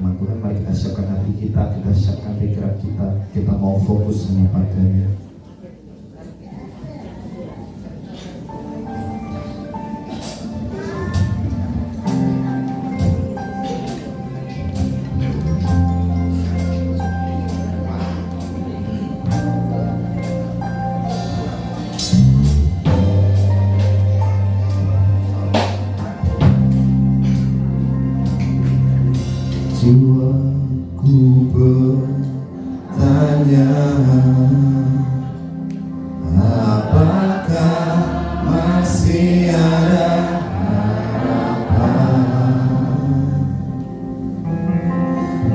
firman Tuhan. Mari kita siapkan hati kita siapkan pikiran kita mau fokus hanya padanya. Jiwaku bertanya, apakah masih ada harapan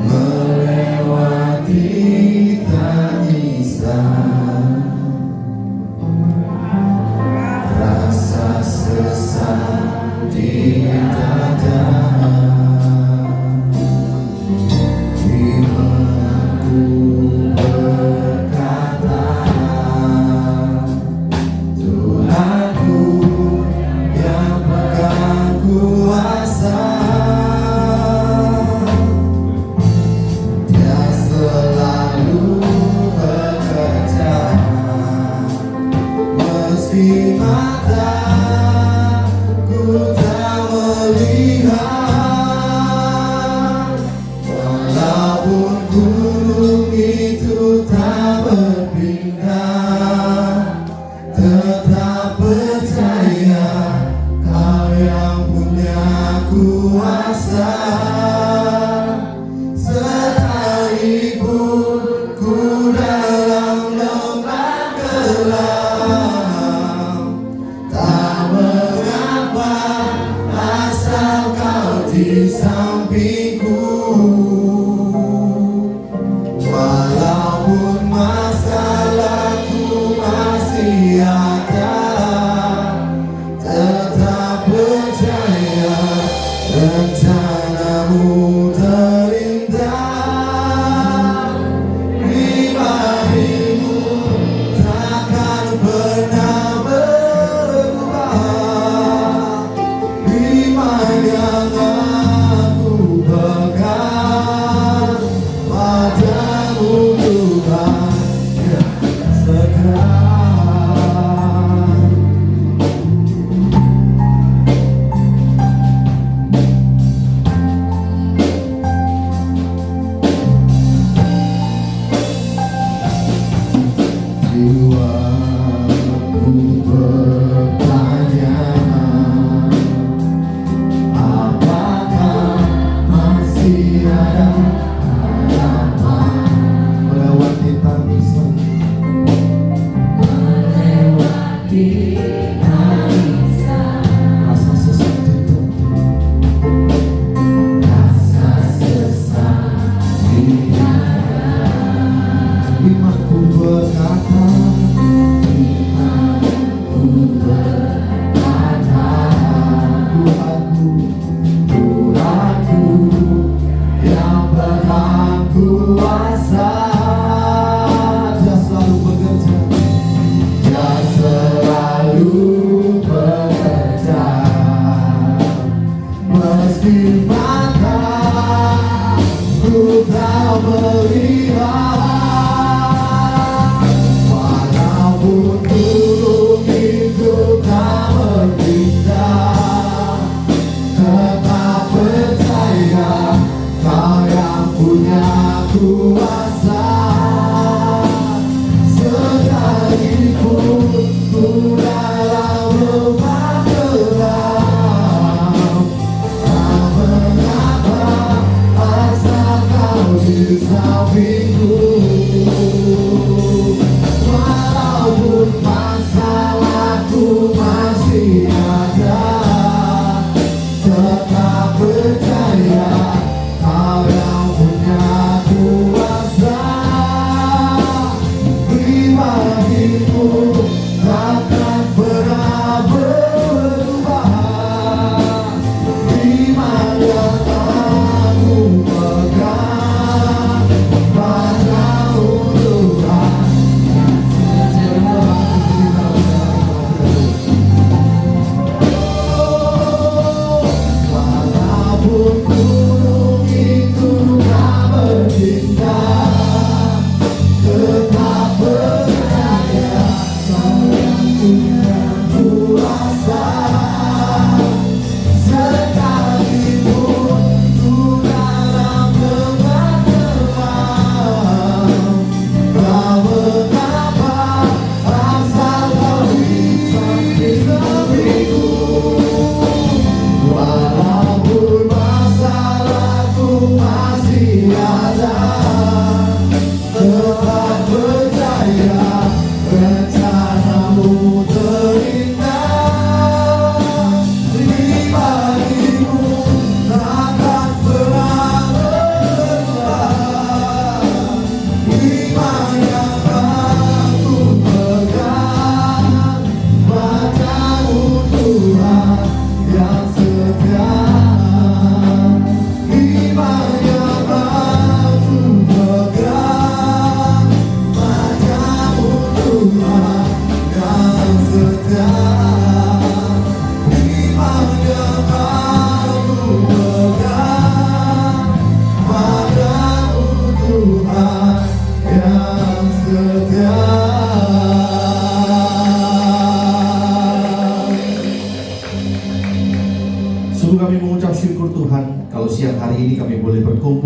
melewati tangisan, rasa sesat di dada.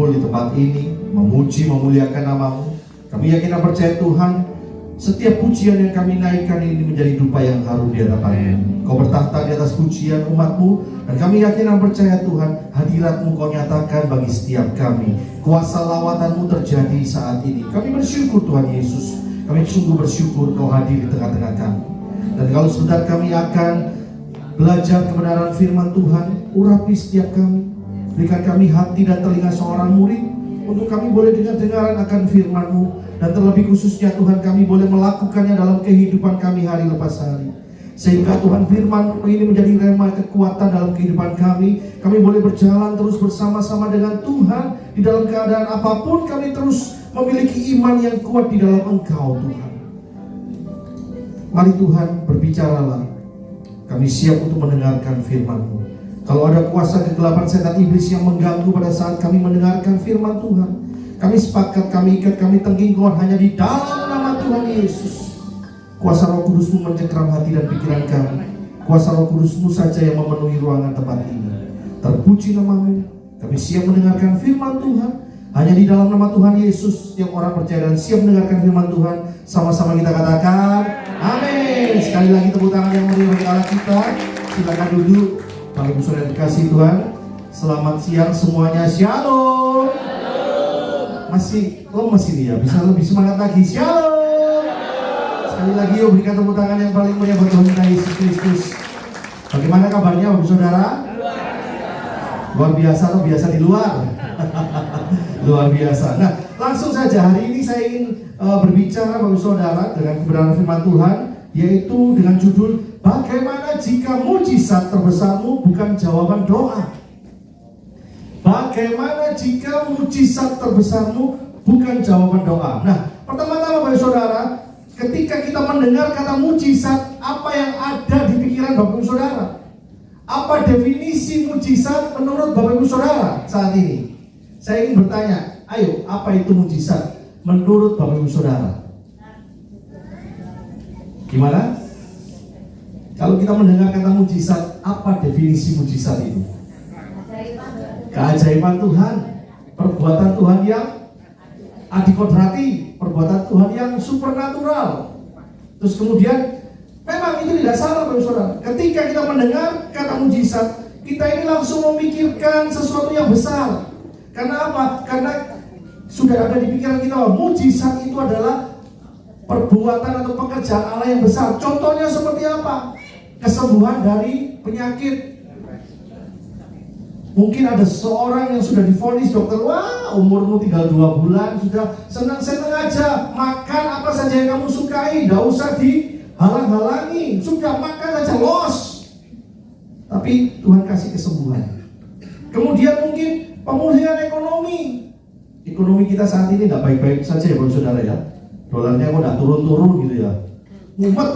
berkumpul di tempat ini, memuji, memuliakan nama-Mu. Kami yakin dan percaya Tuhan, setiap pujian yang kami naikkan ini menjadi dupa yang harum di hadapan-Mu. Kau bertahta di atas pujian umat-Mu, dan kami yakin dan percaya Tuhan, hadirat-Mu Kau nyatakan bagi setiap kami. Kuasa lawatan-Mu terjadi saat ini. Kami bersyukur Tuhan Yesus. Kami sungguh bersyukur Kau hadir di tengah-tengah kami. Dan kalau sebentar kami akan belajar kebenaran firman Tuhan, urapi setiap kami. Berikan kami hati dan telinga seorang murid, untuk kami boleh dengar-dengaran akan firman-Mu. Dan terlebih khususnya Tuhan, kami boleh melakukannya dalam kehidupan kami hari lepas hari. Sehingga Tuhan, firman-Mu ini menjadi rema kekuatan dalam kehidupan kami. Kami boleh berjalan terus bersama-sama dengan Tuhan. Di dalam keadaan apapun kami terus memiliki iman yang kuat di dalam Engkau Tuhan. Mari Tuhan, berbicaralah. Kami siap untuk mendengarkan firman-Mu. Kalau ada kuasa kegelapan setan iblis yang mengganggu pada saat kami mendengarkan firman Tuhan, kami sepakat, kami ikat, kami tenggingkon hanya di dalam nama Tuhan Yesus. Kuasa Roh Kudus-Mu mencengkram hati dan pikiran kami. Kuasa Roh Kudus-Mu saja yang memenuhi ruangan tempat ini. Terpuji nama-Mu. Kami siap mendengarkan firman Tuhan. Hanya di dalam nama Tuhan Yesus yang orang percaya dan siap mendengarkan firman Tuhan. Sama-sama kita katakan amin. Sekali lagi tepuk tangan yang meriah bagi Allah kita. Silakan duduk. Bapak Ibu Saudara dikasih Tuhan, selamat siang semuanya. Shalom. Masih lemes ini ya, bisa lebih semangat lagi. Shalom. Sekali lagi yuk berikan tepuk tangan yang paling meriah buat Tuhan kita Yesus Kristus. Bagaimana kabarnya Bapak Ibu Saudara? Luar biasa atau biasa di luar? Luar biasa. Nah, langsung saja hari ini saya ingin berbicara Bapak Ibu Saudara dengan kebenaran firman Tuhan, yaitu dengan judul bagaimana jika mujizat terbesarmu bukan jawaban doa. Bagaimana jika mujizat terbesarmu bukan jawaban doa. Nah, pertama-tama Bapak Saudara, ketika kita mendengar kata mujizat, apa yang ada di pikiran Bapak Saudara? Apa definisi mujizat menurut Bapak Ibu Saudara saat ini? Saya ingin bertanya, ayo, apa itu mujizat menurut Bapak Ibu Saudara? Gimana? Kalau kita mendengar kata mujizat, apa definisi mujizat itu? Keajaiban Tuhan, perbuatan Tuhan yang adikodrati, perbuatan Tuhan yang supernatural. Terus kemudian, memang itu tidak salah Bapak Saudara. Ketika kita mendengar kata mujizat, kita ini langsung memikirkan sesuatu yang besar. Karena apa? Karena sudah ada di pikiran kita bahwa mujizat itu adalah perbuatan atau pekerjaan Allah yang besar. Contohnya seperti apa? Kesembuhan dari penyakit. Mungkin ada seorang yang sudah divonis dokter, wah umurmu tinggal 2 bulan, sudah senang-senang aja, makan apa saja yang kamu sukai, tidak usah dihalang-halangi, sudah makan aja los. Tapi Tuhan kasih kesembuhan. Kemudian mungkin pemulihan ekonomi. Ekonomi kita saat ini tidak baik-baik saja ya Bapak Saudara ya. Dolarnya kok tidak turun-turun gitu ya. Mumet,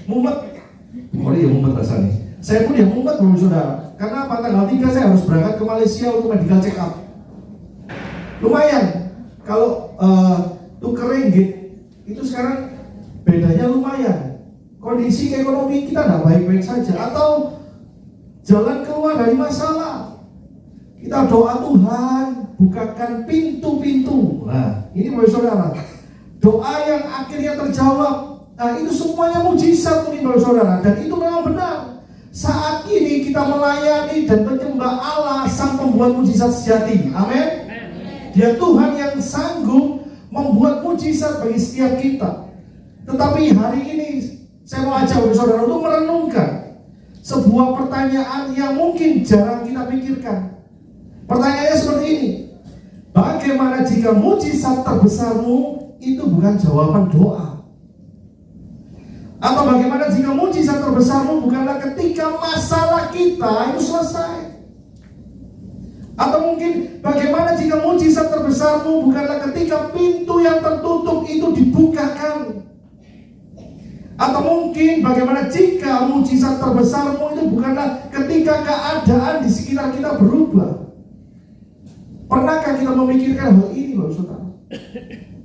mumet. Oh iya mumet rasanya. Saya pun ya mumet Bapak Saudara. Karena apa? Tanggal 3 saya harus berangkat ke Malaysia untuk medical check up. Lumayan. Kalau tuker ringgit itu sekarang bedanya lumayan. Kondisi ekonomi kita tidak baik-baik saja. Atau jalan keluar dari masalah. Kita doa Tuhan, bukakan pintu-pintu. Nah, ini Bapak Saudara. Doa yang akhirnya terjawab. Nah, itu semuanya mujizat mungkin Bapak Saudara. Dan itu memang benar. Saat ini kita melayani dan menyembah Allah Sang Pembuat mujizat sejati. Amin. Dia Tuhan yang sanggup membuat mujizat bagi setiap kita. Tetapi hari ini saya mau ajak Bapak Saudara untuk merenungkan sebuah pertanyaan yang mungkin jarang kita pikirkan. Pertanyaannya seperti ini. Bagaimana jika mujizat terbesarmu itu bukan jawaban doa? Atau bagaimana jika mujizat terbesarmu bukanlah ketika masalah kita itu selesai? Atau mungkin bagaimana jika mujizat terbesarmu bukanlah ketika pintu yang tertutup itu dibukakan? Atau mungkin bagaimana jika mujizat terbesarmu itu bukanlah ketika keadaan di sekitar kita berubah? Pernahkah kita memikirkan hal ini Bapak Saudara?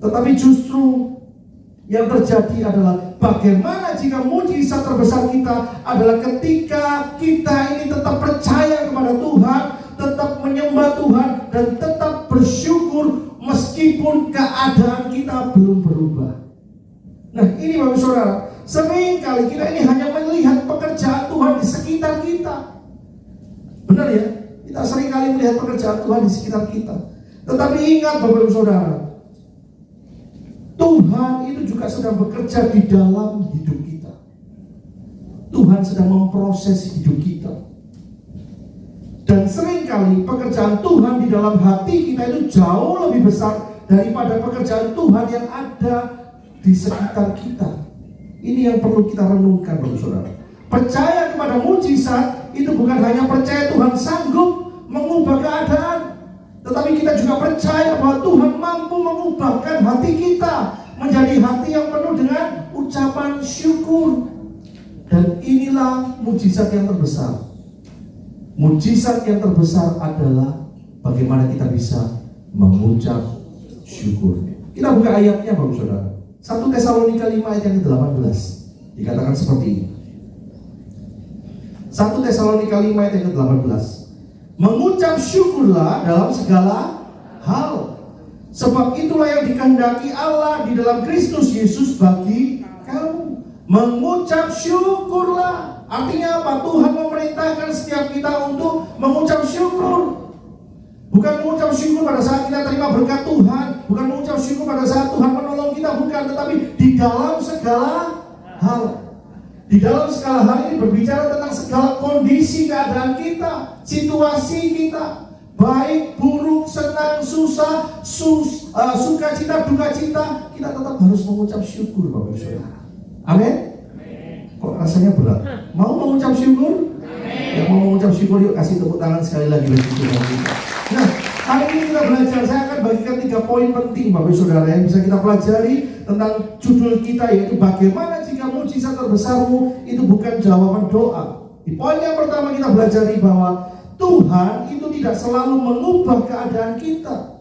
Tetapi justru yang terjadi adalah bagaimana jika mujizat terbesar kita adalah ketika kita ini tetap percaya kepada Tuhan, tetap menyembah Tuhan, dan tetap bersyukur meskipun keadaan kita belum berubah. Nah ini Bapak Saudara, sering kali kita ini hanya melihat pekerjaan Tuhan di sekitar kita. Benar ya? Kita sering kali melihat pekerjaan Tuhan di sekitar kita. Tetapi ingat Bapak Saudara, Tuhan itu juga sedang bekerja di dalam hidup kita. Tuhan sedang memproses hidup kita. Dan seringkali pekerjaan Tuhan di dalam hati kita itu jauh lebih besar daripada pekerjaan Tuhan yang ada di sekitar kita. Ini yang perlu kita renungkan Bapak Saudara. Percaya kepada mujizat itu bukan hanya percaya Tuhan sanggup mengubah keadaan, tetapi kita juga percaya bahwa Tuhan mampu mengubahkan hati kita menjadi hati yang penuh dengan ucapan syukur. Dan inilah mujizat yang terbesar. Mujizat yang terbesar adalah bagaimana kita bisa mengucap syukur. Kita buka ayatnya Bapak Saudara. 1 Tesalonika 5 ayat yang ke-18 dikatakan seperti ini. 1 Tesalonika 5 ayat yang ke-18. Mengucap syukurlah dalam segala hal, sebab itulah yang dikehendaki Allah di dalam Kristus Yesus bagi kamu. Mengucap syukurlah. Artinya apa? Tuhan memerintahkan setiap kita untuk mengucap syukur. Bukan mengucap syukur pada saat kita terima berkat Tuhan, bukan mengucap syukur pada saat Tuhan menolong kita, bukan, tetapi di dalam segala hal. Di dalam segala hal ini berbicara tentang segala kondisi keadaan kita, situasi kita, baik, buruk, senang, susah, sukacita, dukacita, kita tetap harus mengucap syukur Bapak Saudara. Amin. Kok rasanya berat? Mau mengucap syukur? Yang mau mengucap syukur, yuk kasih tepuk tangan sekali lagi bagi Tuhan kita. Nah, hari ini kita belajar, saya akan bagikan 3 poin penting Bapak Saudara yang bisa kita pelajari tentang judul kita, yaitu bagaimana jika mujizat terbesarmu itu bukan jawaban doa. Di poin yang pertama kita pelajari bahwa Tuhan itu tidak selalu mengubah keadaan kita,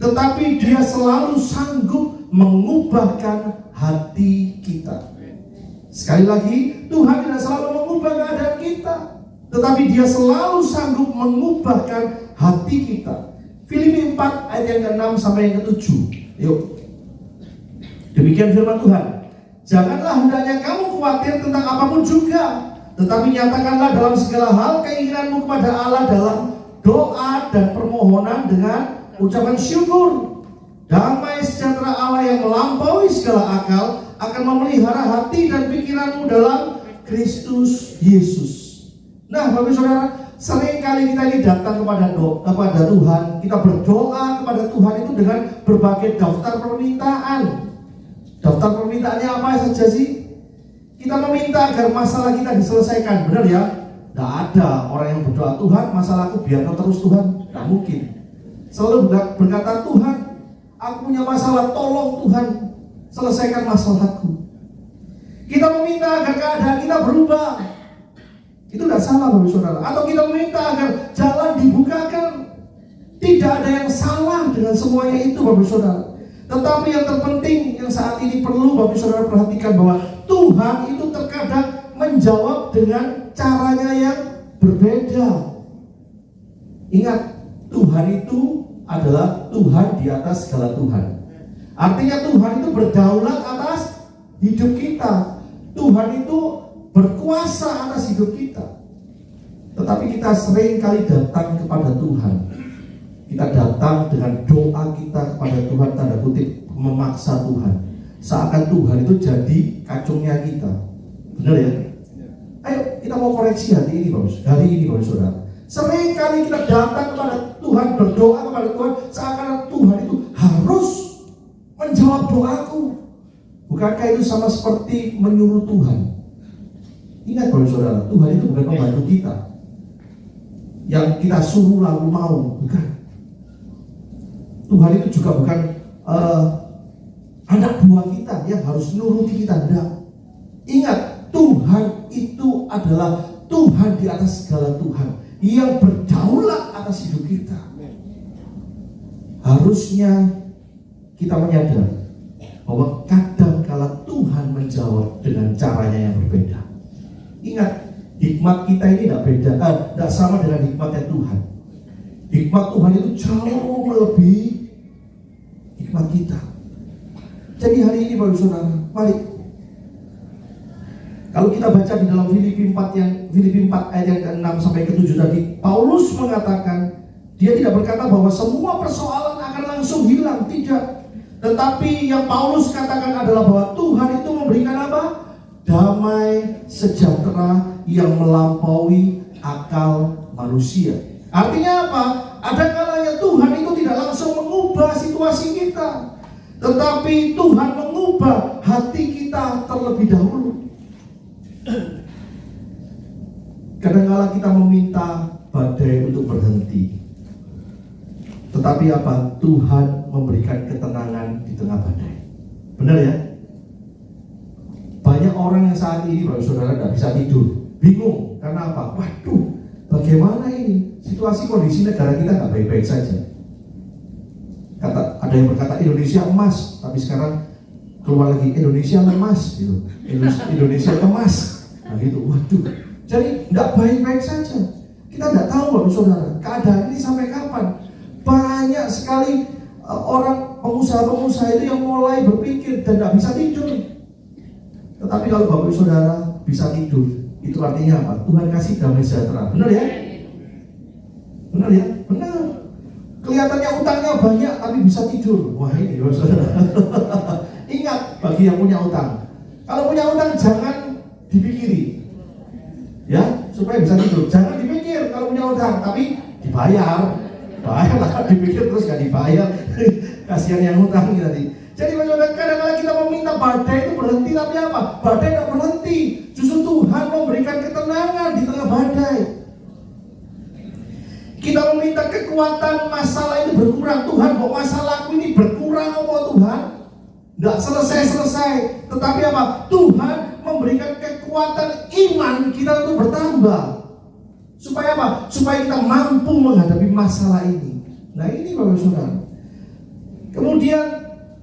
tetapi Dia selalu sanggup mengubahkan hati kita. Sekali lagi, Tuhan tidak selalu mengubah keadaan kita, tetapi Dia selalu sanggup mengubahkan hati kita. Filipi 4 ayat yang ke-6 sampai yang ke-7. Yuk. Demikian firman Tuhan. Janganlah hendaknya kamu khawatir tentang apapun juga, tetapi nyatakanlah dalam segala hal keinginanmu kepada Allah dalam doa dan permohonan dengan ucapan syukur. Damai sejahtera Allah yang melampaui segala akal akan memelihara hati dan pikiranmu dalam Kristus Yesus. Nah, Bapak Saudara, seringkali kita ini datang kepada Tuhan, kita berdoa kepada Tuhan itu dengan berbagai daftar permintaan. Daftar permintaannya apa saja sih? Kita meminta agar masalah kita diselesaikan, benar ya? Tidak ada orang yang berdoa, Tuhan masalahku biarkan terus Tuhan, tidak mungkin. Selalu berkata, Tuhan aku punya masalah, tolong Tuhan selesaikan masalahku. Kita meminta agar keadaan kita berubah, itu tidak salah Bapak Saudara. Atau kita meminta agar jalan dibukakan, tidak ada yang salah dengan semuanya itu Bapak Saudara. Tetapi yang terpenting yang saat ini perlu Bapak Saudara perhatikan bahwa Tuhan itu terkadang menjawab dengan caranya yang berbeda. Ingat, Tuhan itu adalah Tuhan di atas segala Tuhan. Artinya Tuhan itu berdaulat atas hidup kita. Tuhan itu berkuasa atas hidup kita. Tetapi kita sering kali datang kepada Tuhan, kita datang dengan doa kita kepada Tuhan, tanda kutip memaksa Tuhan, seakan Tuhan itu jadi kacungnya kita. Benar ya? Ayo kita mau koreksi hari ini Bapak Saudara. Sering kali kita datang kepada Tuhan, berdoa kepada Tuhan, seakan Tuhan itu harus menjawab doaku. Bukankah itu sama seperti menyuruh Tuhan? Ingat Bapak Saudara, Tuhan itu bukan pembantu kita yang kita suruh lalu mau, bukan. Tuhan itu juga bukan anak buah kita yang harus nuruti kita, enggak. Ingat, Tuhan itu adalah Tuhan di atas segala Tuhan yang berdaulat atas hidup kita. Harusnya kita menyadari bahwa kadang-kala Tuhan menjawab dengan caranya yang berbeda. Ingat, hikmat kita ini tidak sama dengan hikmatnya Tuhan. Hikmat Tuhan itu jauh melebihi hikmat kita. Jadi hari ini Bapak Saudara, mari kalau kita baca di dalam Filipi 4 ayat yang ke-6 sampai ke-7 tadi, Paulus mengatakan dia tidak berkata bahwa semua persoalan akan langsung hilang, tidak. Tetapi yang Paulus katakan adalah bahwa Tuhan itu memberikan apa? Damai sejahtera yang melampaui akal manusia. Artinya apa? Ada kalanya Tuhan itu tidak langsung mengubah situasi kita, tetapi Tuhan mengubah hati kita terlebih dahulu. Kadang-kala kita meminta badai untuk berhenti, tetapi apa? Tuhan memberikan ketenangan di tengah badai. Benar ya? Banyak orang yang saat ini Bapak Saudara tidak bisa tidur, bingung karena apa? Waduh, bagaimana ini? Situasi kondisi negara kita nggak baik-baik saja. Ada yang berkata Indonesia emas, tapi sekarang keluar lagi Indonesia lemas, gitu. Indonesia emas, nah gitu. Waduh, jadi nggak baik-baik saja. Kita nggak tahu Bapak Saudara, keadaan ini sampai kapan. Banyak sekali orang pengusaha-pengusaha itu yang mulai berpikir dan nggak bisa tidur. Tetapi kalau Bapak Saudara bisa tidur, itu artinya apa? Tuhan kasih damai sejahtera. Benar ya? Benar ya? Benar. Kelihatannya utangnya banyak tapi bisa tidur. Wah ini Bapak Saudara. Ingat bagi yang punya utang, kalau punya utang jangan dipikiri, ya, supaya bisa tidur. Jangan dipikir kalau punya utang, tapi dibayar. Bayar lah, dipikir terus gak dibayar. Kasihan yang utang tadi. Jadi kadang-kadang kita meminta badai itu berhenti, tapi apa? Badai tidak berhenti. Justru Tuhan memberikan ketenangan di tengah badai. Kita meminta kekuatan masalah itu berkurang. Tuhan, kok masalahku ini berkurang kok Tuhan? Tidak selesai-selesai. Tetapi apa? Tuhan memberikan kekuatan iman kita untuk bertambah. Supaya apa? Supaya kita mampu menghadapi masalah ini. Nah ini Bapak Saudara. Kemudian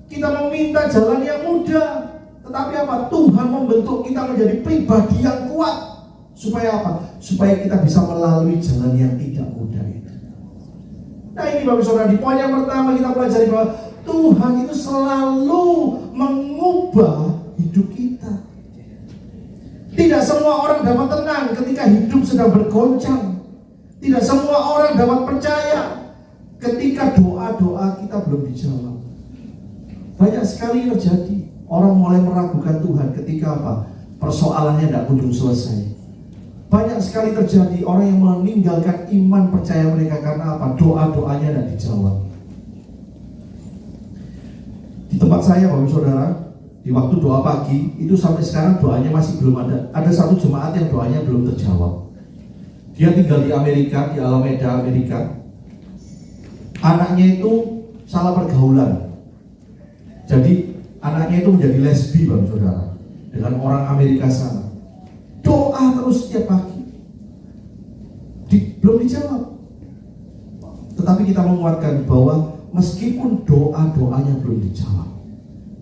kita meminta jalan yang mudah. Tetapi apa? Tuhan membentuk kita menjadi pribadi yang kuat. Supaya apa? Supaya kita bisa melalui jalan yang tidak mudah itu. Nah ini Bapak Saudara, di poin yang pertama kita pelajari bahwa Tuhan itu selalu mengubah hidup kita. Tidak semua orang dapat tenang ketika hidup sedang bergoncang. Tidak semua orang dapat percaya ketika doa-doa kita belum dijawab. Banyak sekali terjadi. Orang mulai meragukan Tuhan ketika apa? Persoalannya tidak kunjung selesai. Banyak sekali terjadi orang yang meninggalkan iman percaya mereka karena apa? Doa-doanya tidak dijawab. Di tempat saya Bapak Saudara, di waktu doa pagi itu sampai sekarang doanya masih belum ada. Ada satu jemaat yang doanya belum terjawab. Dia tinggal di Amerika, di Alameda, Amerika. Anaknya itu salah pergaulan. Jadi anaknya itu menjadi lesbi Bapak Saudara dengan orang Amerika sana. Doa terus setiap pagi. Belum dijawab. Tetapi kita menguatkan bahwa meskipun doa-doanya belum dijawab,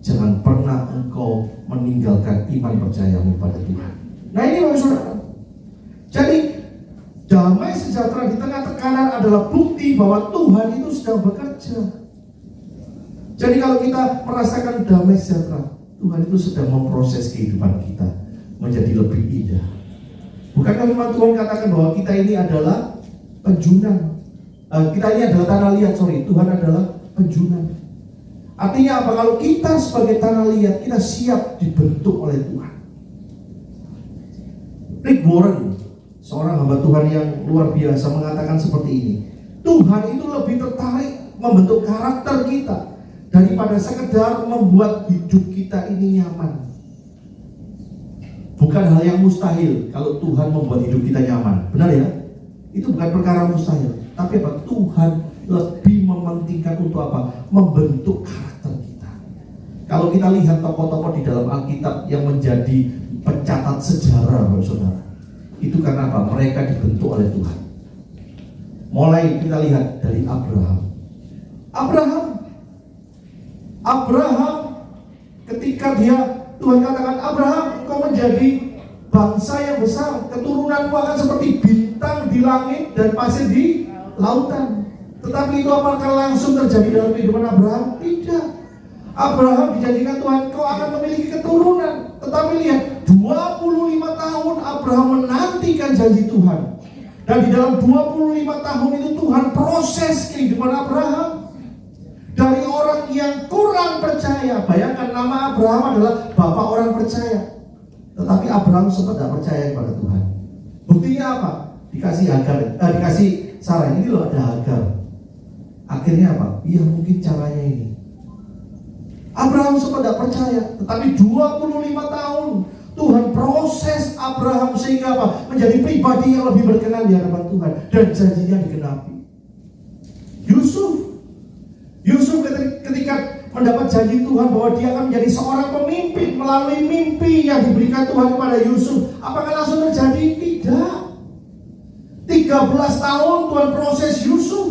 jangan pernah engkau meninggalkan iman percayamu pada Tuhan. Nah ini Bapak Saudara. Jadi damai sejahtera di tengah tekanan adalah bukti bahwa Tuhan itu sedang bekerja. Jadi kalau kita merasakan damai sejahtera, Tuhan itu sedang memproses kehidupan kita menjadi lebih indah. Bukankah firman Tuhan katakan bahwa kita ini adalah penjunan, kita ini adalah tanah liat, Tuhan adalah penjunan. Artinya apa? Kalau kita sebagai tanah liat, kita siap dibentuk oleh Tuhan. Rick Warren, seorang hamba Tuhan yang luar biasa, mengatakan seperti ini. Tuhan itu lebih tertarik membentuk karakter kita daripada sekedar membuat hidup kita ini nyaman. Bukan hal yang mustahil kalau Tuhan membuat hidup kita nyaman. Benar ya? Itu bukan perkara mustahil. Tapi apa? Tuhan lebih mementingkan untuk apa? Membentuk karakter kita. Kalau kita lihat tokoh-tokoh di dalam Alkitab yang menjadi pencatat sejarah, Bapak Saudara, itu karena apa? Mereka dibentuk oleh Tuhan. Mulai kita lihat dari Abraham ketika Tuhan katakan, Abraham, engkau menjadi bangsa yang besar, keturunanmu akan seperti bintang di langit dan pasir di lautan. Tetapi itu apakah langsung terjadi dalam kehidupan Abraham? Tidak. Abraham dijanjikan Tuhan, kau akan memiliki keturunan. Tetapi lihat, 25 tahun Abraham menantikan janji Tuhan. Dan di dalam 25 tahun itu Tuhan proses kehidupan Abraham. Dari orang yang kurang percaya, bayangkan nama Abraham adalah bapak orang percaya. Tetapi Abraham sempat tidak percaya kepada Tuhan. Buktinya apa? Dikasih dikasih Sarah, ini loh ada Hagar. Akhirnya apa? Iya mungkin caranya ini. Abraham sempat tidak percaya, tetapi 25 tahun Tuhan proses Abraham sehingga apa? Menjadi pribadi yang lebih berkenan di hadapan Tuhan dan janjinya digenapi. Yusuf ketika mendapat janji Tuhan bahwa dia akan menjadi seorang pemimpin melalui mimpi yang diberikan Tuhan kepada Yusuf, apakah langsung terjadi? Tidak. 13 tahun Tuhan proses Yusuf.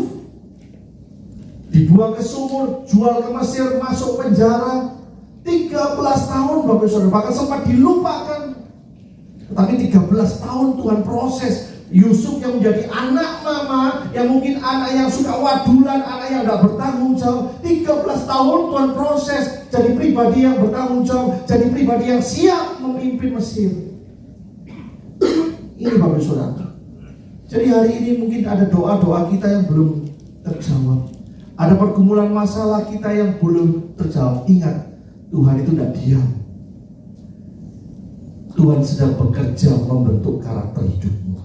Dibuang ke sumur, jual ke Mesir, masuk penjara. 13 tahun Bapak Saudara, bahkan sempat dilupakan. Tetapi 13 tahun Tuhan proses Yusuf yang menjadi anak mama, yang mungkin anak yang suka wadulan, anak yang tidak bertanggung jawab. 13 tahun Tuhan proses jadi pribadi yang bertanggung jawab, jadi pribadi yang siap memimpin Mesir. Ini Bapak Saudara. Jadi hari ini mungkin ada doa-doa kita yang belum terjawab. Ada pergumulan masalah kita yang belum terjawab. Ingat, Tuhan itu tidak diam. Tuhan sedang bekerja membentuk karakter hidupmu.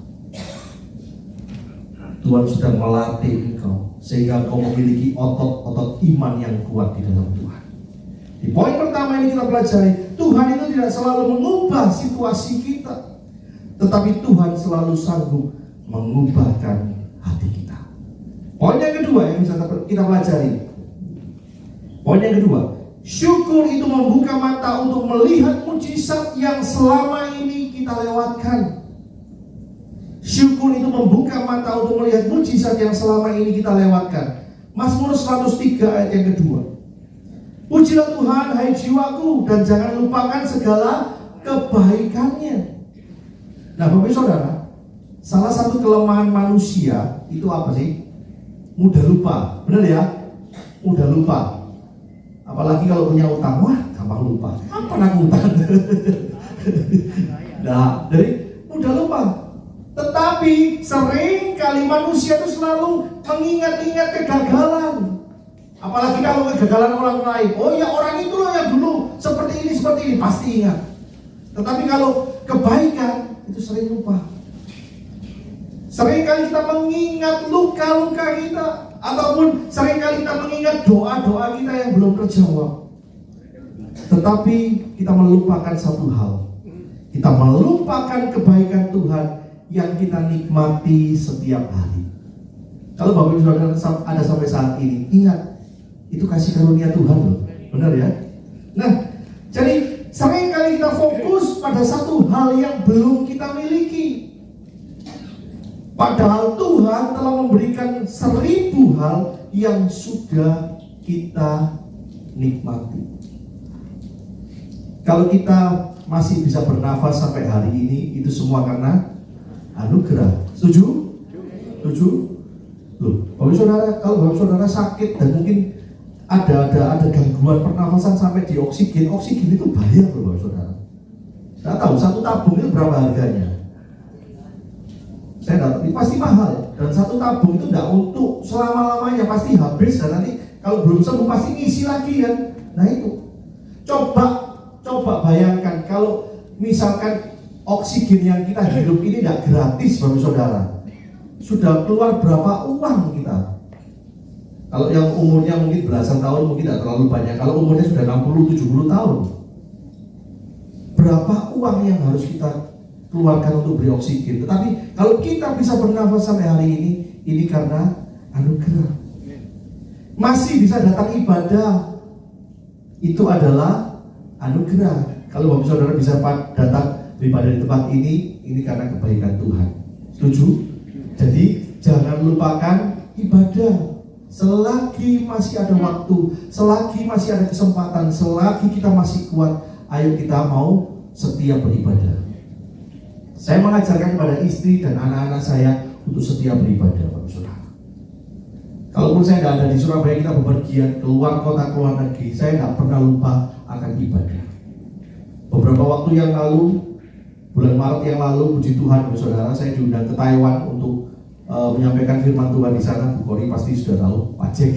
Tuhan sedang melatih engkau sehingga engkau memiliki otot-otot iman yang kuat di dalam Tuhan. Di poin pertama ini kita pelajari, Tuhan itu tidak selalu mengubah situasi kita, tetapi Tuhan selalu sanggup mengubahkan hati kita. Poin yang kedua yang bisa kita pelajari. Poin yang kedua, syukur itu membuka mata untuk melihat mujizat yang selama ini kita lewatkan. Syukur itu membuka mata untuk melihat mujizat yang selama ini kita lewatkan. Mazmur 103 ayat yang kedua. Pujilah Tuhan hai jiwaku, dan jangan lupakan segala kebaikannya. Nah Bapak Saudara, salah satu kelemahan manusia itu apa sih? Mudah lupa, benar ya? Mudah lupa. Apalagi kalau punya utang, wah gampang lupa. Apa nak utang? Nah, dari mudah lupa. Tetapi sering kali manusia itu selalu mengingat-ingat kegagalan. Apalagi kalau kegagalan orang lain. Oh ya, orang itu loh yang dulu seperti ini, pasti ingat. Tetapi kalau kebaikan itu sering lupa. Seringkali kita mengingat luka-luka kita, ataupun seringkali kita mengingat doa-doa kita yang belum terjawab. Tetapi kita melupakan satu hal. Kita melupakan kebaikan Tuhan yang kita nikmati setiap hari. Kalau Bapak Ibu Saudara ada sampai saat ini, ingat, itu kasih karunia Tuhan loh. Benar ya? Nah, jadi seringkali kita fokus pada satu hal yang belum kita miliki. Padahal Tuhan telah memberikan 1000 hal yang sudah kita nikmati. Kalau kita masih bisa bernafas sampai hari ini, itu semua karena anugerah. Setuju? Setuju? Loh, Bapak Saudara, kalau Bapak Saudara sakit dan mungkin ada gangguan pernafasan sampai di oksigen itu bahaya loh Bapak Saudara. Saya tahu satu tabung itu berapa harganya. Saya nggak tahu, pasti mahal. Dan satu tabung itu tidak untuk selama-lamanya, pasti habis. Dan nanti kalau belum sembuh pasti ngisi lagi kan. Nah itu, coba bayangkan kalau misalkan oksigen yang kita hidup ini tidak gratis Bapak Saudara. Sudah keluar berapa uang kita? Kalau yang umurnya mungkin belasan tahun mungkin tidak terlalu banyak. Kalau umurnya sudah 60-70 tahun, berapa uang yang harus kita keluarkan untuk beri oksigen? Tetapi kalau kita bisa bernafas sampai hari ini karena anugerah. Masih bisa datang ibadah, itu adalah anugerah. Kalau Bapak Saudara bisa datang beribadah di tempat ini karena kebaikan Tuhan. Setuju? Jadi jangan lupakan ibadah. Selagi masih ada waktu, selagi masih ada kesempatan, selagi kita masih kuat, ayo kita mau setia beribadah. Saya mengajarkan kepada istri dan anak-anak saya untuk setia beribadah, Bapak Saudara. Kalaupun saya tidak ada di Surabaya, kita bepergian keluar kota, keluar negeri, saya tidak pernah lupa akan ibadah. Beberapa waktu yang lalu, bulan Maret yang lalu, puji Tuhan, saudara, saya diundang ke Taiwan untuk menyampaikan firman Tuhan di sana. Bu Kori pasti sudah tahu, pajek.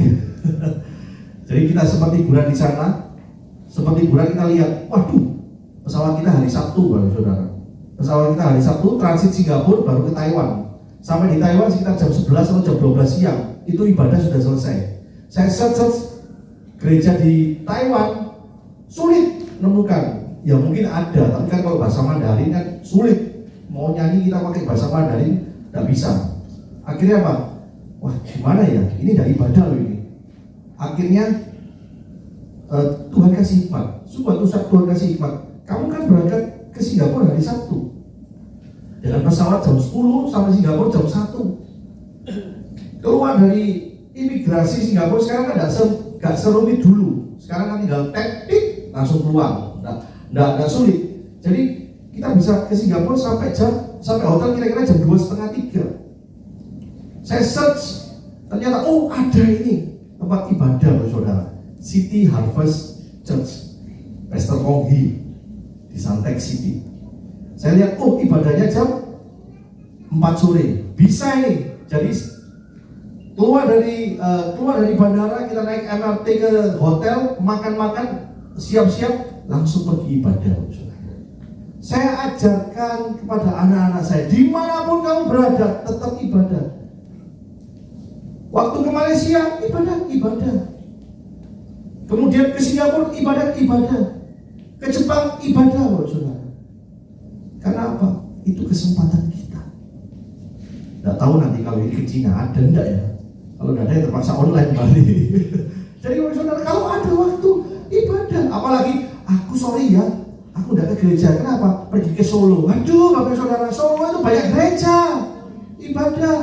Jadi kita sempat liburan di sana. Sempat liburan kita lihat, waduh, pesawat kita hari Sabtu, saudara. Pesawat kita hari Sabtu transit Singapura baru ke Taiwan. Sampai di Taiwan sekitar jam 11 atau jam 12 siang, itu ibadah sudah selesai. Saya search gereja di Taiwan, sulit menemukan. Ya mungkin ada, tapi kan kalau bahasa Mandarin kan sulit. Mau nyanyi kita pakai bahasa Mandarin, tidak bisa. Akhirnya apa? Wah gimana ya, ini tidak ibadah loh ini. Akhirnya Tuhan kasih hikmat. Suatu saat Tuhan kasih hikmat. Kamu kan berangkat ke Singapura hari Sabtu dengan pesawat jam 10 sampai Singapura jam 1. Keluar dari imigrasi Singapura sekarang kan nggak serumit dulu. Sekarang kan tinggal tap, langsung keluar. Nggak sulit. Jadi kita bisa ke Singapura sampai hotel kira-kira jam 2:30, 3. Saya search, ternyata ada ini tempat ibadah, saudara. City Harvest Church, Pastor Kong Hee di Suntec City. Saya lihat, ibadahnya jam 4 sore. Bisa ini. Jadi keluar dari bandara, kita naik MRT ke hotel, makan-makan, siap-siap, langsung pergi ibadah. Saya ajarkan kepada anak-anak saya, dimanapun kamu berada, tetap ibadah. Waktu ke Malaysia, ibadah. Kemudian ke Singapura, ibadah. Ke Jepang, ibadah, saudara. Karena apa? Itu kesempatan kita. Tidak tahu nanti kalau ini ke Cina ada enggak ya? Kalau tidak ada ya terpaksa online kali. Jadi saudara, kalau ada waktu ibadah, apalagi aku sorry ya, aku udah ke gereja. Kenapa? Pergi ke Solo. Aduh, Bapak Saudara, Solo itu banyak gereja ibadah.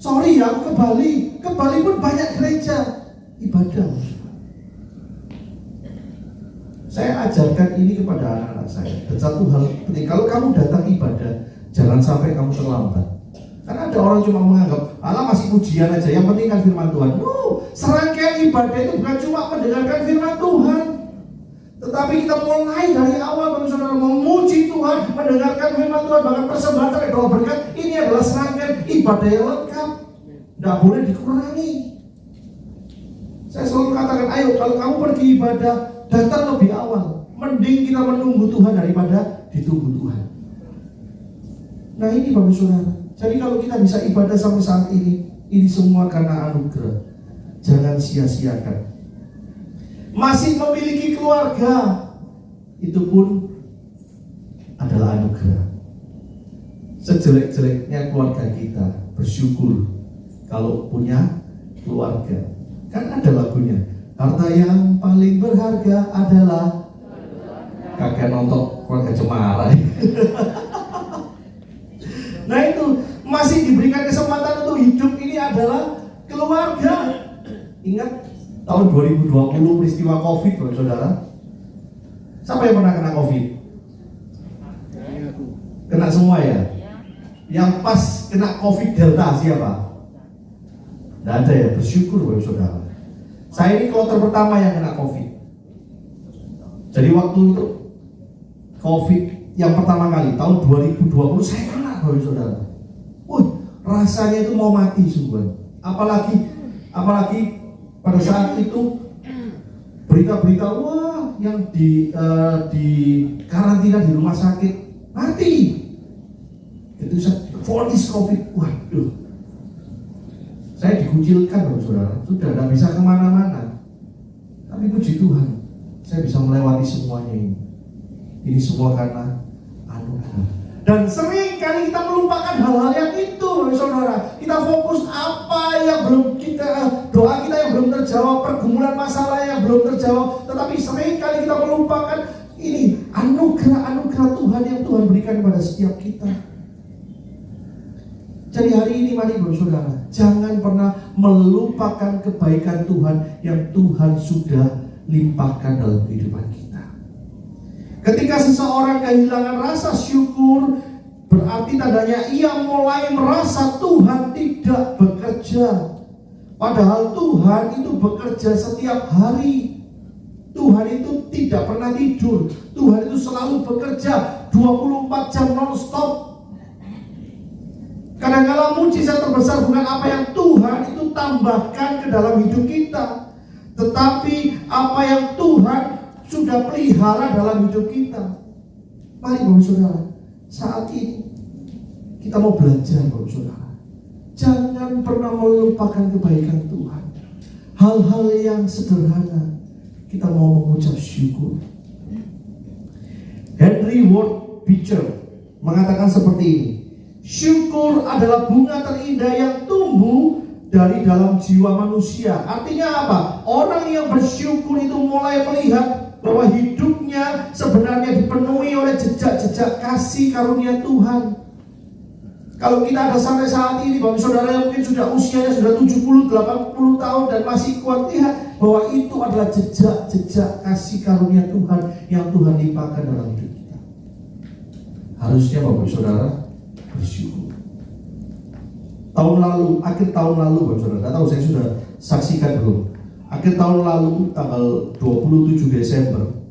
Sorry ya, aku ke Bali. Ke Bali pun banyak gereja ibadah. Saya ajarkan ini kepada anak-anak saya. Dan satu hal penting, kalau kamu datang ibadah, jangan sampai kamu terlambat. Karena ada orang cuma menganggap, alah masih ujian aja, yang penting kan firman Tuhan. No, serangkaian ibadah itu bukan cuma mendengarkan firman Tuhan, tetapi kita mulai dari awal, Bapak Saudara, memuji Tuhan, mendengarkan firman Tuhan, bahkan persembahan sampai doa berkat. Ini adalah serangkaian ibadah yang lengkap, tidak boleh dikurangi. Saya selalu katakan, ayo kalau kamu pergi ibadah, datang lebih awal. Mending kita menunggu Tuhan daripada ditunggu Tuhan. Nah ini Bapak Saudara. Jadi kalau kita bisa ibadah sampai saat ini semua karena anugerah. Jangan sia-siakan. Masih memiliki keluarga, itu pun adalah anugerah. Sejelek-jeleknya keluarga kita, bersyukur kalau punya keluarga. Kan ada lagunya, harta yang paling berharga adalah, kakek nonton keluarga Cemara. Nah itu, masih diberikan kesempatan untuk hidup, ini adalah keluarga. Ingat tahun 2020 peristiwa COVID, saudara. Siapa yang pernah kena COVID? Kena semua ya? Yang pas kena COVID Delta siapa? Tidak ada ya, bersyukur saudara. Saya ini kloter pertama yang kena COVID. Jadi waktu itu COVID yang pertama kali tahun 2020 saya kena, saudara. Rasanya itu mau mati sungguh. Apalagi pada saat itu berita-berita wah yang di karantina di rumah sakit mati. Itu vonis COVID. Waduh. Saya dikucilkan, saudara. Sudah tidak bisa kemana-mana. Tapi puji Tuhan, saya bisa melewati semuanya ini. Ini semua karena anugerah. Dan sering kali kita melupakan hal-hal yang itu, saudara. Kita fokus apa yang belum kita, doa kita yang belum terjawab, pergumulan masalah yang belum terjawab. Tetapi sering kali kita melupakan ini anugerah Tuhan yang Tuhan berikan kepada setiap kita. Jadi hari ini mari saudara, jangan pernah melupakan kebaikan Tuhan yang Tuhan sudah limpahkan dalam kehidupan kita. Ketika seseorang kehilangan rasa syukur, berarti tandanya ia mulai merasa Tuhan tidak bekerja. Padahal Tuhan itu bekerja setiap hari. Tuhan itu tidak pernah tidur. Tuhan itu selalu bekerja 24 jam non-stop. Kadang-kala mujizat terbesar bukan apa yang Tuhan itu tambahkan ke dalam hidup kita, tetapi apa yang Tuhan sudah pelihara dalam hidup kita. Mari Bapak Saudara, saat ini kita mau belajar Bapak Saudara. Jangan pernah melupakan kebaikan Tuhan. Hal-hal yang sederhana kita mau mengucap syukur. Henry Ward Beecher mengatakan seperti ini: syukur adalah bunga terindah yang tumbuh dari dalam jiwa manusia. Artinya apa? Orang yang bersyukur itu mulai melihat bahwa hidupnya sebenarnya dipenuhi oleh jejak-jejak kasih karunia Tuhan. Kalau kita ada sampai saat ini, Bapak Saudara yang mungkin sudah usianya sudah 70, 80 tahun dan masih kuat, lihat bahwa itu adalah jejak-jejak kasih karunia Tuhan yang Tuhan limpahkan dalam hidup kita. Harusnya Bapak Saudara bersyukur. Tahun lalu, akhir tahun lalu Bapak Saudara, tidak tahu saya sudah saksikan belum. Akhir tahun lalu tanggal 27 Desember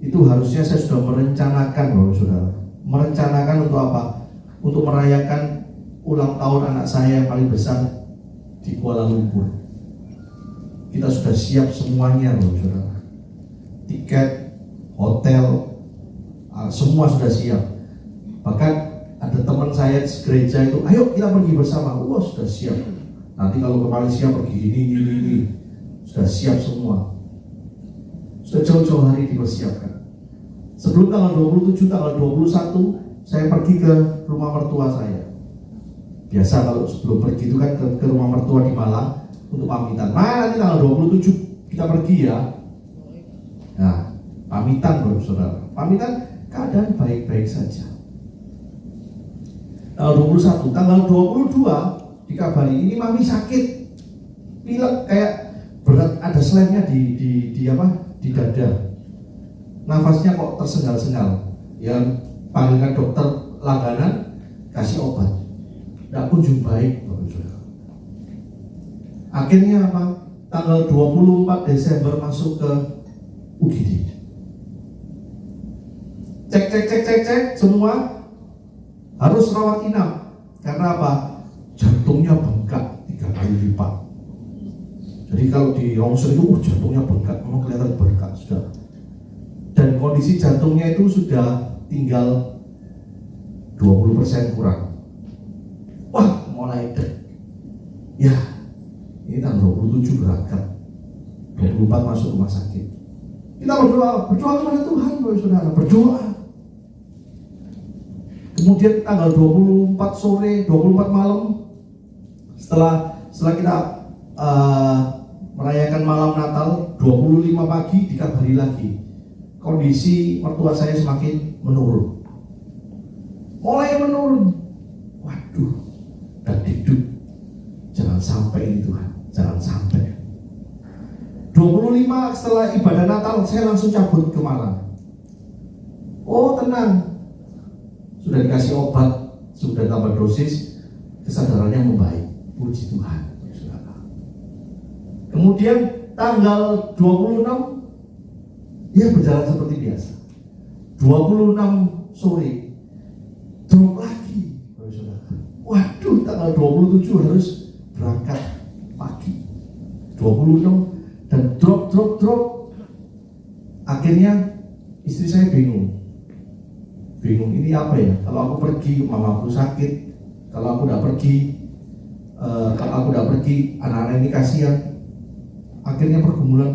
itu harusnya saya sudah merencanakan Bapak Saudara. Merencanakan untuk apa? Untuk merayakan ulang tahun anak saya yang paling besar di Kuala Lumpur. Kita sudah siap semuanya Bapak Saudara. Tiket, hotel, semua sudah siap. Bahkan ada teman saya di gereja itu, ayo kita pergi bersama. Wah, sudah siap. Nanti kalau ke Malaysia pergi ini. Sudah siap semua. Sudah jauh-jauh hari dipersiapkan. Sebelum tanggal 27, tanggal 21 saya pergi ke rumah mertua saya. Biasa kalau sebelum pergi itu kan ke rumah mertua di Malang untuk pamitan. Nanti tanggal 27 kita pergi ya. Nah, pamitan Bapak Saudara. Pamitan keadaan baik-baik saja. Tanggal 21, tanggal 22 dikabari ini mami sakit. Pilek kayak berat, ada slemnya di dada. Nafasnya kok tersengal-sengal. Ya panggilkan dokter langganan, kasih obat. Tidak kunjung baik Bapak Saudara. Akhirnya apa? Tanggal 24 Desember masuk ke UGD. Cek semua harus rawat inap. Karena apa? Jantungnya bengkak 3 kali lipat. Jadi kalau di rongsor itu jantungnya bengkak, memang kelihatan bengkak sudah. Dan kondisi jantungnya itu sudah tinggal 20% kurang. Wah, mulai dek. Ya, ini tanggal 27 berangkat, 24 masuk rumah sakit. Kita berdoa kepada Tuhan Bapak Saudara, berdoa. Kemudian tanggal 24 sore, 24 malam, setelah kita merayakan malam Natal, 25 pagi dikabari lagi kondisi mertua saya semakin menurun. Mulai menurun. Waduh, dan hidup. Jangan sampai ini Tuhan, jangan sampai. 25 setelah ibadah Natal saya langsung cabut ke Malang. Oh tenang, sudah dikasih obat, sudah tambah dosis, kesadarannya membaik. Puji Tuhan. Kemudian tanggal 26 ya berjalan seperti biasa. 26 sore drop lagi. Waduh, tanggal 27 harus berangkat pagi. 26 dan drop. Akhirnya istri saya bingung ini apa ya? Kalau aku pergi mama aku sakit, kalau aku udah pergi anak-anak ini kasihan. Akhirnya pergumulan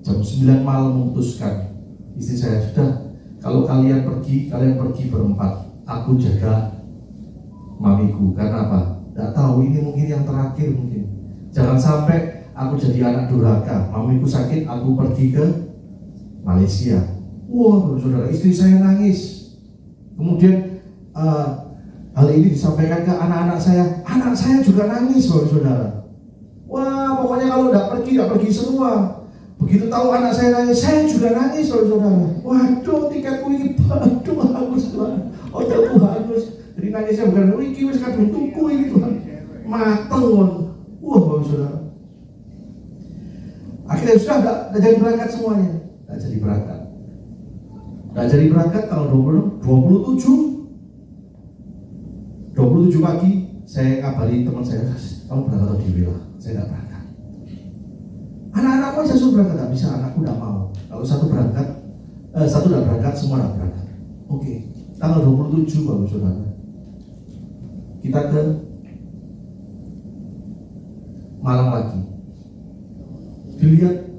jam 9 malam memutuskan istri saya, sudah kalau kalian pergi berempat, aku jaga mamiku. Karena apa? Tidak tahu, ini mungkin yang terakhir mungkin. Jangan sampai aku jadi anak durhaka, mamiku sakit, aku pergi ke Malaysia. Wah, saudara, istri saya nangis. Kemudian hal ini disampaikan ke anak-anak saya juga nangis, saudara. Wah, pokoknya kalau tidak pergi semua. Begitu tahu anak saya nangis, saya juga nangis, saudara. Waduh, tiketku ini bagus Tuhan. Hotelku bagus. Jadi nangisnya bukan iki wis kadung tuku ini Tuhan. Mateng. Sekalian berangkat semuanya. Nggak jadi berangkat. Nggak jadi berangkat tanggal 27 pagi, saya kabari teman saya, kamu berangkat atau di lah, saya nggak berangkat. Anak-anakku saya suruh berangkat, nggak bisa, anakku nggak mau. Kalau satu nggak berangkat, semua nggak berangkat. Oke, tanggal 27 Bapak Saudara, kita ke Malang lagi. Dilihat,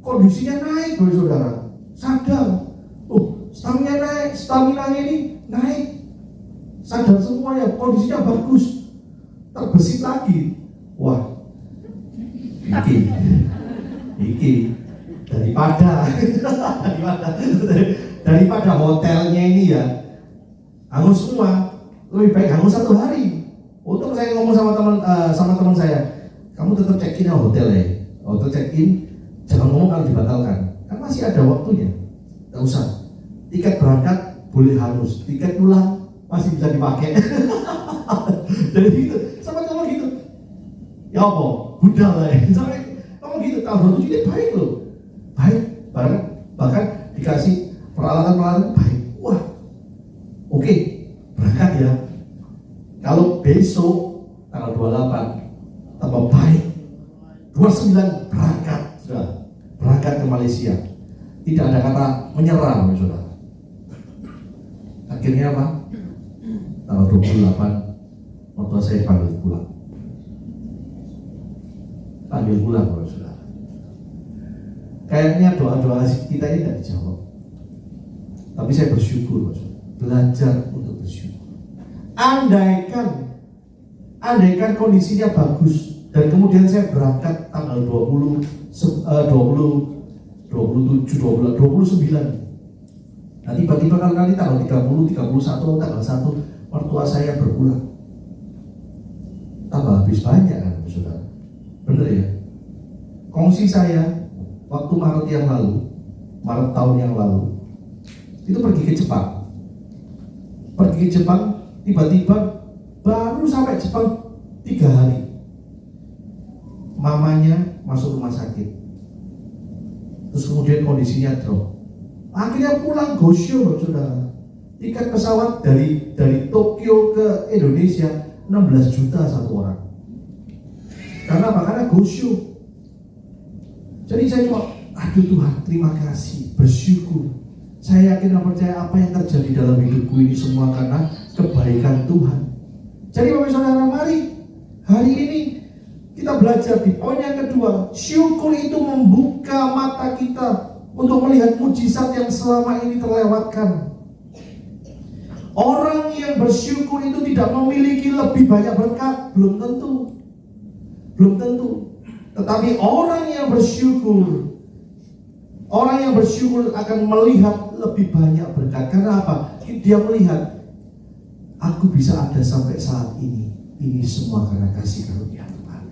kondisinya naik Bapak Saudara, sadar. Stamina ini naik, sadar semuanya, kondisinya bagus, terbesit lagi. Wah, iki daripada hotelnya ini ya hangus semua, lebih baik hangus 1 hari. Untung saya ngomong sama teman saya, kamu tetap check in hotel ya, hotel check in, jangan ngomong kalau dibatalkan, kan masih ada waktunya, nggak usah. Tiket berangkat boleh hangus, tiket pulang masih bisa dipakai. Jadi gitu, sama ngomong gitu. Ya apa? Budal lah ya. Sampai ngomong gitu, tahun 27 ini baik loh. Baik, bahkan dikasih peralatan baik. Wah, oke, berangkat ya. Kalau besok tanggal 28 tambah baik, 29 berangkat, sudah berangkat ke Malaysia. Tidak ada kata menyerah, saudara. Akhirnya apa? Tanggal 28 waktu saya panggil pulang, saudara. Kayaknya doa-doa kita ini tidak dijawab, tapi saya bersyukur, saudara. Belajar untuk bersyukur. Andaikan kondisinya bagus dan kemudian saya berangkat tanggal 29. Nah tiba-tiba kalau nanti tanggal 30, 31, tanggal 1 mertua saya berpulang, tambah habis banyak kan saudara. Bener ya? Kongsi saya waktu Maret tahun yang lalu itu pergi ke Jepang, tiba-tiba baru sampai Jepang 3 hari mamanya masuk rumah sakit, terus kemudian kondisinya drop. Akhirnya pulang gosyo, saudara. Tiket pesawat dari Tokyo ke Indonesia 16 juta satu orang. Karena apa? Karena gosyo. Jadi saya cuma, aduh Tuhan, terima kasih, bersyukur. Saya yakin dan percaya apa yang terjadi dalam hidupku ini semua karena kebaikan Tuhan. Jadi Bapak Saudara, mari hari ini kita belajar di poin yang kedua. Syukur itu membuka mata kita untuk melihat mujizat yang selama ini terlewatkan. Orang yang bersyukur itu tidak memiliki lebih banyak berkat, belum tentu. Tetapi orang yang bersyukur akan melihat lebih banyak berkat. Karena apa? Dia melihat, aku bisa ada sampai saat ini semua karena kasih karunia Tuhan.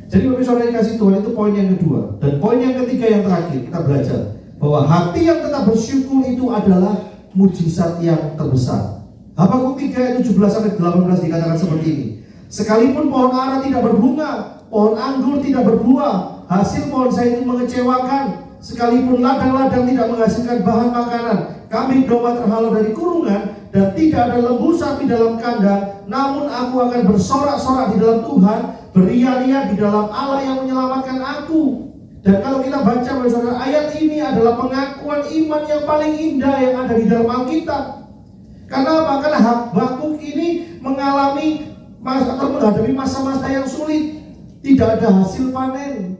Jadi Bapak Saudara yang kasih Tuhan, itu poin yang kedua. Dan poin yang ketiga yang terakhir, kita belajar bahwa hati yang tetap bersyukur itu adalah mujizat yang terbesar. Habakuk 3 ayat 17-18 dikatakan seperti ini. Sekalipun pohon ara tidak berbunga, pohon anggur tidak berbuah, hasil pohon zaitun mengecewakan, sekalipun ladang-ladang tidak menghasilkan bahan makanan, kambing domba terhalau dari kurungan, dan tidak ada lembu sapi dalam kandang, namun aku akan bersorak-sorak di dalam Tuhan, beria-ria di dalam Allah yang menyelamatkan aku. Dan kalau kita baca saudara, ayat ini adalah pengakuan iman yang paling indah yang ada di dalam Alkitab. Karena apa? Karena Habakuk ini mengalami atau menghadapi masa-masa yang sulit. Tidak ada hasil panen.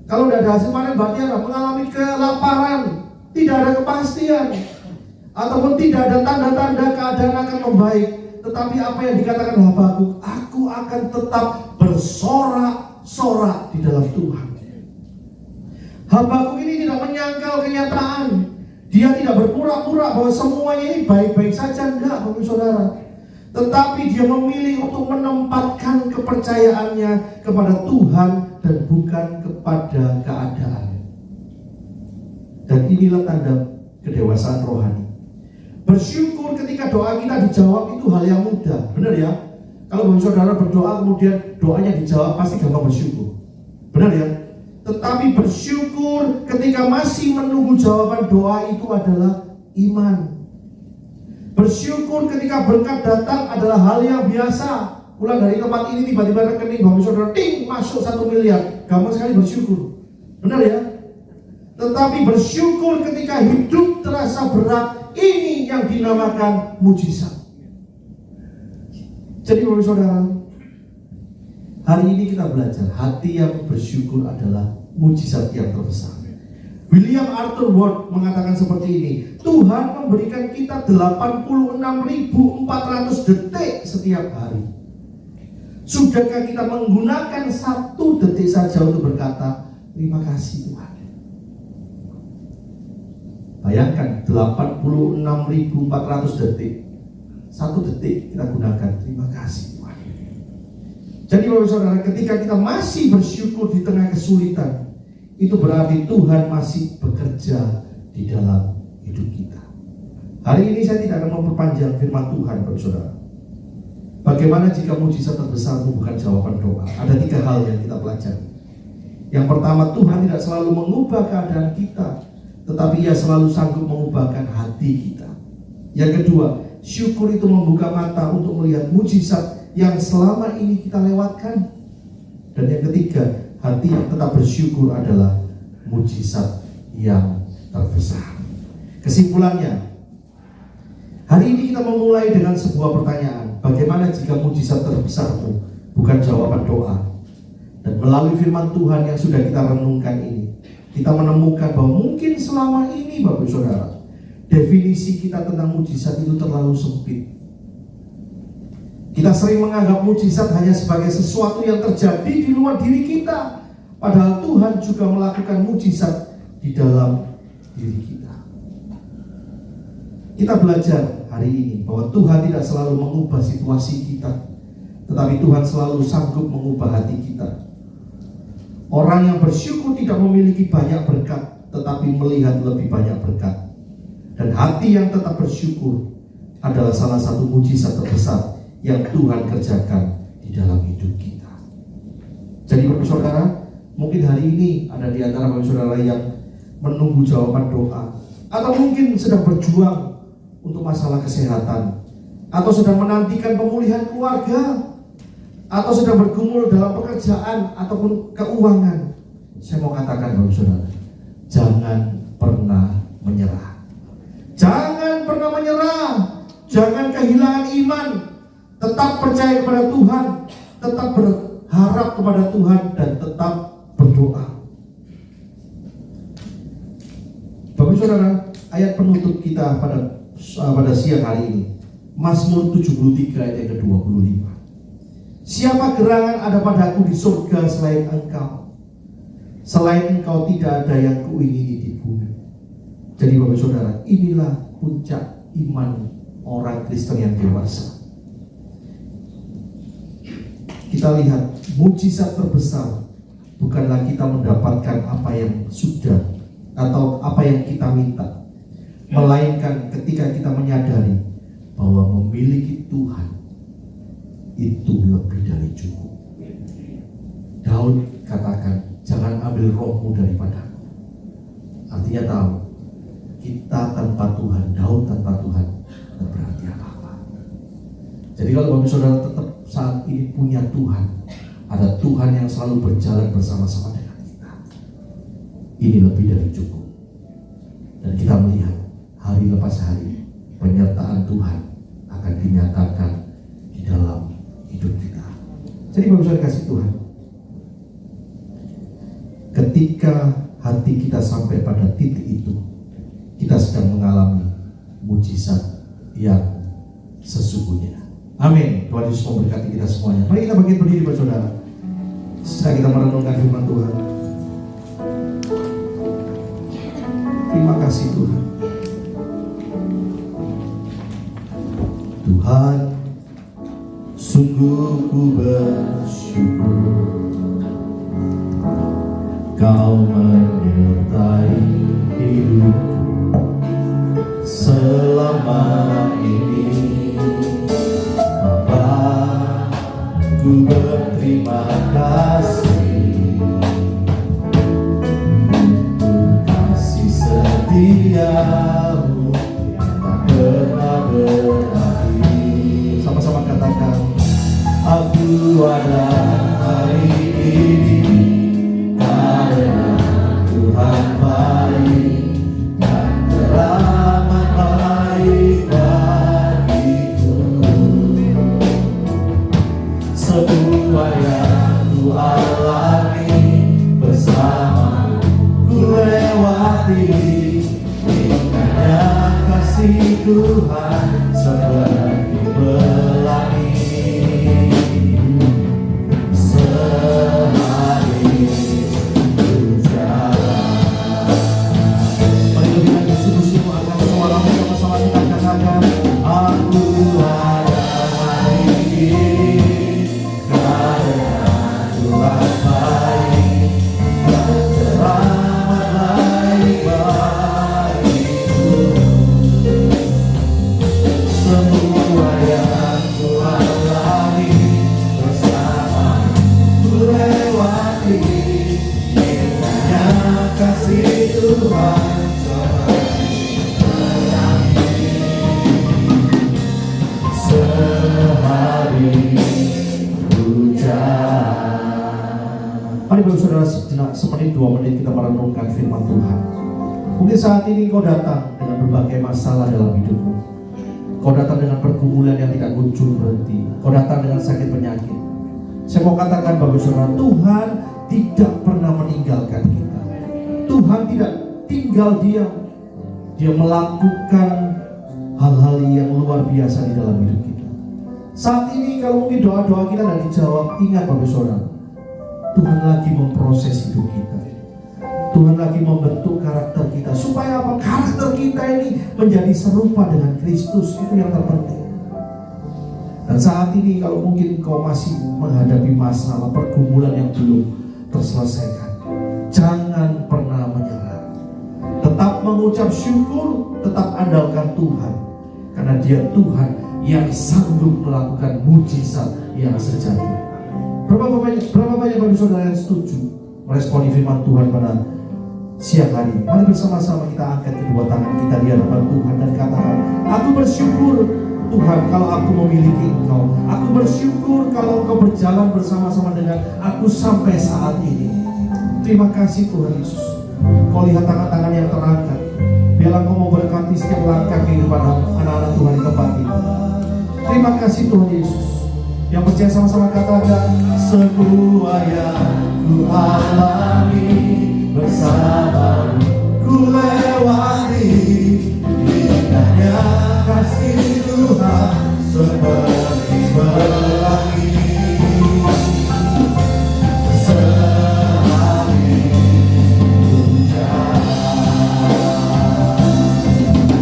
Kalau tidak ada hasil panen berarti apa? Mengalami kelaparan, tidak ada kepastian, ataupun tidak ada tanda-tanda keadaan akan membaik. Tetapi apa yang dikatakan Habakuk, aku akan tetap bersorak-sorak di dalam Tuhan. Habakuk ini tidak menyangkal kenyataan. Dia tidak berpura-pura bahwa semuanya ini baik-baik saja, enggak, Bapak Saudara. Tetapi dia memilih untuk menempatkan kepercayaannya kepada Tuhan dan bukan kepada keadaan. Dan inilah tanda kedewasaan rohani. Bersyukur ketika doa kita dijawab itu hal yang mudah, benar ya? Kalau Bapak Saudara berdoa kemudian doanya dijawab, pasti gampang bersyukur, benar ya? Tetapi bersyukur ketika masih menunggu jawaban doa itu adalah iman. Bersyukur ketika berkat datang adalah hal yang biasa. Pulang dari tempat ini tiba-tiba rekening Bapak Saudara ting masuk 1 miliar. Gampang sekali bersyukur. Benar ya? Tetapi bersyukur ketika hidup terasa berat, ini yang dinamakan mujizat. Jadi Bapak Saudara, hari ini kita belajar hati yang bersyukur adalah mujizat yang terbesar. William Arthur Ward mengatakan seperti ini, Tuhan memberikan kita 86.400 detik setiap hari. Sudahkah kita menggunakan 1 detik saja untuk berkata, terima kasih Tuhan? Bayangkan 86.400 detik. 1 detik kita gunakan, terima kasih Tuhan. Jadi Bapak Saudara, ketika kita masih bersyukur di tengah kesulitan, itu berarti Tuhan masih bekerja di dalam hidup kita. Hari ini saya tidak akan memperpanjang firman Tuhan Bapak Saudara. Bagaimana jika mujizat terbesar itu bukan jawaban doa? Ada 3 hal yang kita pelajari. Yang pertama, Tuhan tidak selalu mengubah keadaan kita, tetapi Ia selalu sanggup mengubahkan hati kita. Yang kedua, syukur itu membuka mata untuk melihat mujizat yang selama ini kita lewatkan. Dan yang ketiga, hati yang tetap bersyukur adalah mujizat yang terbesar. Kesimpulannya, hari ini kita memulai dengan sebuah pertanyaan. Bagaimana jika mujizat terbesarmu bukan jawaban doa? Dan melalui firman Tuhan yang sudah kita renungkan ini, kita menemukan bahwa mungkin selama ini Bapak Saudara, definisi kita tentang mujizat itu terlalu sempit. Kita sering menganggap mujizat hanya sebagai sesuatu yang terjadi di luar diri kita, padahal Tuhan juga melakukan mujizat di dalam diri kita. Kita belajar hari ini bahwa Tuhan tidak selalu mengubah situasi kita, tetapi Tuhan selalu sanggup mengubah hati kita. Orang yang bersyukur tidak memiliki banyak berkat, tetapi melihat lebih banyak berkat. Dan hati yang tetap bersyukur adalah salah satu mujizat terbesar yang Tuhan kerjakan di dalam hidup kita. Jadi Bapak Saudara, mungkin hari ini ada di antara Bapak Saudara yang menunggu jawaban doa, atau mungkin sedang berjuang untuk masalah kesehatan, atau sedang menantikan pemulihan keluarga, atau sedang bergumul dalam pekerjaan ataupun keuangan. Saya mau katakan Bapak Saudara, jangan pernah menyerah. Jangan pernah menyerah. Jangan kehilangan iman. Tetap percaya kepada Tuhan, tetap berharap kepada Tuhan, dan tetap berdoa. Bapak Saudara, ayat penutup kita pada siang hari ini, Mazmur 73 ayat yang ke-25. Siapa gerangan ada padaku di surga selain Engkau? Selain Engkau tidak ada yang kuingini di bumi. Jadi Bapak Saudara, inilah puncak iman orang Kristen yang dewasa. Kita lihat mujizat terbesar bukanlah kita mendapatkan apa yang sudah atau apa yang kita minta, melainkan ketika kita menyadari bahwa memiliki Tuhan itu lebih dari cukup. Daud katakan, jangan ambil rohmu daripadaku. Artinya tahu, kita tanpa Tuhan, Daud tanpa Tuhan tidak berarti apa-apa. Jadi kalau Bapak Saudara tetap saat ini punya Tuhan, ada Tuhan yang selalu berjalan bersama-sama dengan kita, ini lebih dari cukup. Dan kita melihat hari lepas hari penyertaan Tuhan akan dinyatakan di dalam hidup kita. Jadi Bapak Saudara kasih Tuhan, ketika hati kita sampai pada titik itu, kita sedang mengalami mujizat yang sesungguhnya. Amin. Tuhan Yesus memberkati kita semuanya. Mari kita bangkit berdiri Bapak Saudara, setelah kita merenungkan firman Tuhan. Terima kasih Tuhan. Tuhan, sungguh ku bersyukur Kau menyertai hidupku selama ini. Bapa, ku berterima kasih setiamu tak pernah berakhir. Sama-sama katakan, aku ada hari ini karena Tuhan baik dan teramat baik bagiku. Semua yang ku alami bersama ku lewati, indahnya kasih Tuhan seperti pelangi. Sehari berjalan, mari lebih lagi sungguh-sungguh akan suaramu, sama-sama kita katakan, aku ada hari ini karena Tuhan baik dan teramat baik bagiku. Semua yang ku alami bersama ku lewati, indahnya kasih Tuhan seperti pelangi. Sehari hujan. Mari Bapak Saudara sejenak, semenit 2 menit kita merenungkan firman Tuhan. Mungkin saat ini kau datang dengan berbagai masalah dalam hidupmu. Kau datang dengan pergumulan yang tidak kunjung berhenti. Kau datang dengan sakit penyakit. Saya mau katakan Bapak Saudara, Tuhan tidak pernah meninggalkan kita. Tuhan tidak tinggal diam. Dia melakukan hal-hal yang luar biasa di dalam hidup kita. Saat ini kalau mungkin doa-doa kita tidak dijawab, ingat Bapak Saudara, Tuhan lagi memproses hidup kita. Tuhan lagi membentuk karakter kita. Supaya apa? Karakter kita ini menjadi serupa dengan Kristus. Itu yang terpenting. Dan saat ini kalau mungkin kau masih menghadapi masalah pergumulan yang belum terselesaikan, jangan pernah menyerah. Tetap mengucap syukur, tetap andalkan Tuhan. Karena Dia Tuhan yang sanggup melakukan mujizat yang sejati. Berapa banyak Bapak Saudara yang setuju meresponi firman Tuhan pada siang hari? Mari bersama-sama kita angkat kedua tangan kita di hadapan Tuhan dan katakan, aku bersyukur Tuhan kalau aku memiliki Engkau. Aku bersyukur kalau Engkau berjalan bersama-sama dengan aku sampai saat ini. Terima kasih Tuhan Yesus. Kau lihat tangan-tangan yang terangkat. Biarlah Kau memberkati setiap langkah kehidupan anak-anak Tuhan di tempat ini. Terima kasih Tuhan Yesus. Yang percaya sama-sama katakan, semua yang ku alami bersama ku lewati, indahnya kasih Tuhan seperti pelangi. Sehari hujan.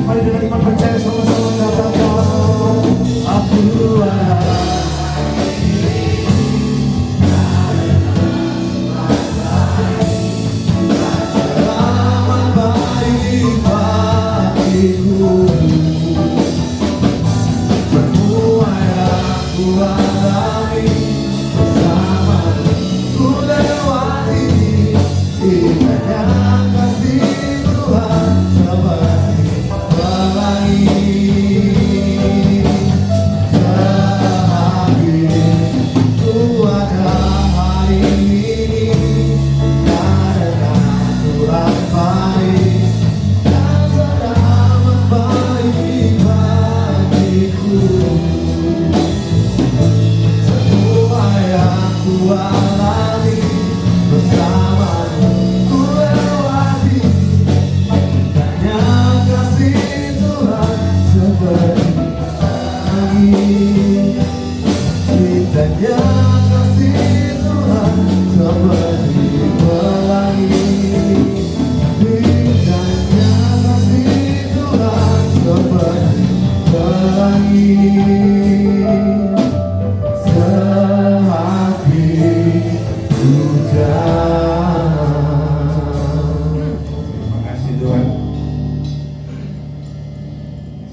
Mari dengan iman percaya sama-sama katakan, aku ada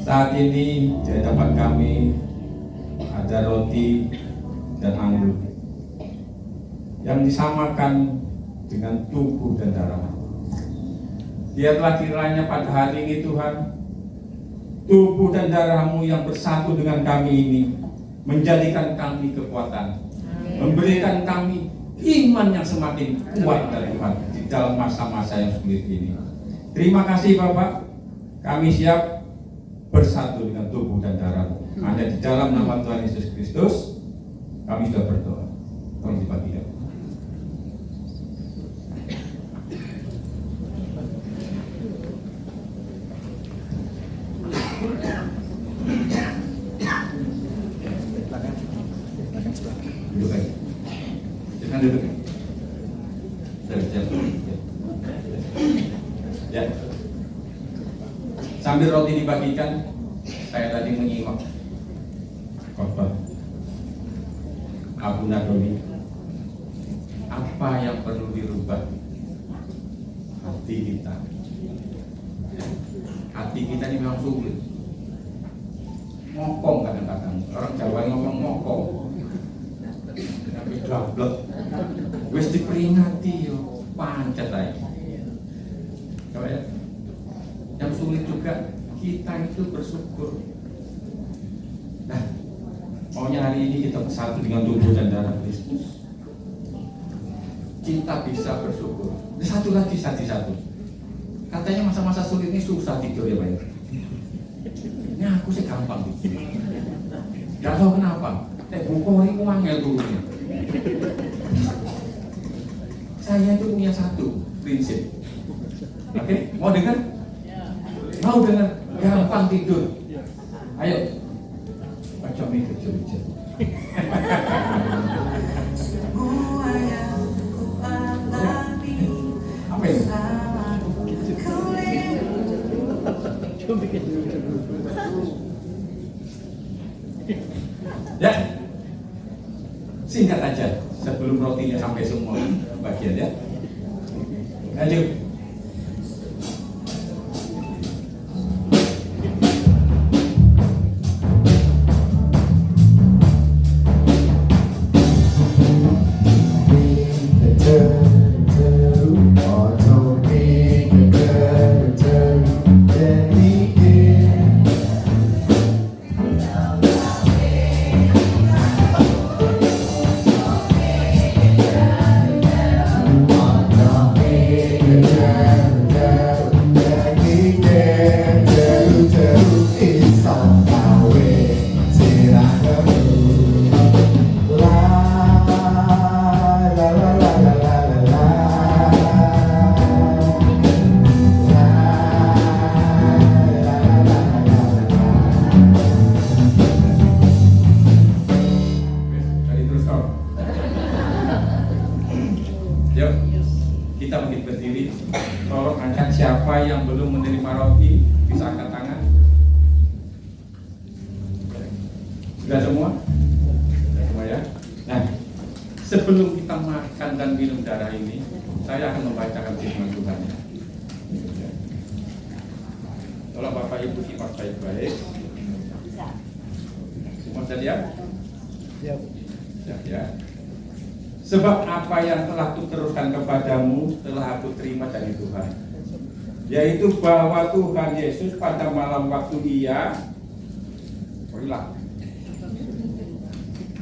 Saat ini di hadapan kami ada roti dan anggur yang disamakan dengan tubuh dan darah Biarlah kiranya pada hari ini Tuhan, tubuh dan darah-Mu yang bersatu dengan kami ini menjadikan kami kekuatan, memberikan kami iman yang semakin kuat dari Tuhan di dalam masa-masa yang sulit ini. Terima kasih Bapak, kami siap bersatu dengan tubuh dan darah-Mu. Hanya di dalam nama Tuhan Yesus Kristus kami sudah berdoa. Tolong dibagikan. Duduk aja. Jangan duduk. Ya. Sambil roti dibagikan, saya tadi menyimak khotbah Abu Nadoni. Apa yang perlu dirubah? Hati kita. Hati kita ini memang sulit. Ngokong kadang-kadang. Orang Jawa ngomong ngokong. Tapi gablek. Wis diperingati yo, pancet ae. Coba ya. Yang sulit juga kita itu bersyukur. Nah, maunya hari ini kita bersatu dengan tubuh dan darah Kristus. Kita bisa bersyukur. Ini satu lagi, satu. Katanya masa-masa sulit ini susah tidur ya Pak. Ini aku sih gampang tidur. Gak tahu kenapa. Buku ini angel turunnya. Saya itu punya satu prinsip. Oke, mau dengar? Mau dengar? Gampang tidur. Ayo. Baca mikir cerita. Apa ini? Ya, singkat aja sebelum rotinya sampai semua bagian ya. Lanjut. Yuk, kita mungkin berdiri. Tolong angkat siapa yang belum menerima roti, bisa angkat tangan. Sudah semua? Sudah semua ya? Nah, sebelum kita makan dan minum darah ini, saya akan membacakan firman Tuhan. Tolong Bapak Ibu simak baik-baik. Semua sudah siap? Siap. Siap ya. Sebab apa yang telah kuteruskan kepadamu telah aku terima dari Tuhan, yaitu bahwa Tuhan Yesus pada malam waktu Ia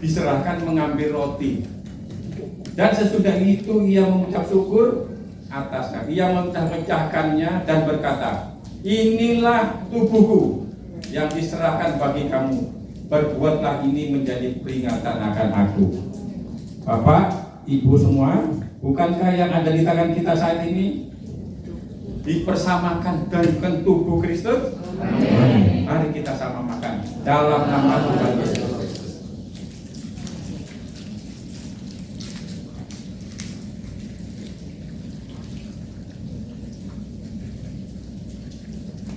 diserahkan mengambil roti, dan sesudah itu Ia mengucap syukur atasnya. Ia memecahkannya dan berkata, inilah tubuhku yang diserahkan bagi kamu. Berbuatlah ini menjadi peringatan akan aku. Bapak, Ibu semua, bukankah yang ada di tangan kita saat ini dipersamakan dengan tubuh Kristus? Amin. Mari kita sama makan dalam nama Tuhan Yesus Kristus.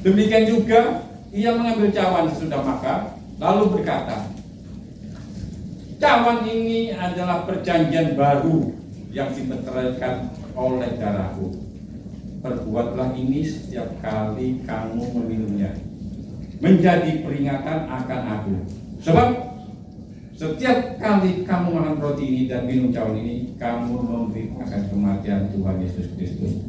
Demikian juga Ia mengambil cawan sesudah makan, lalu berkata, cawan ini adalah perjanjian baru yang dimeteraikan oleh darahku. Perbuatlah ini setiap kali kamu meminumnya, menjadi peringatan akan aku. Sebab setiap kali kamu makan roti ini dan minum cawan ini, kamu memberitakan kematian Tuhan Yesus Kristus.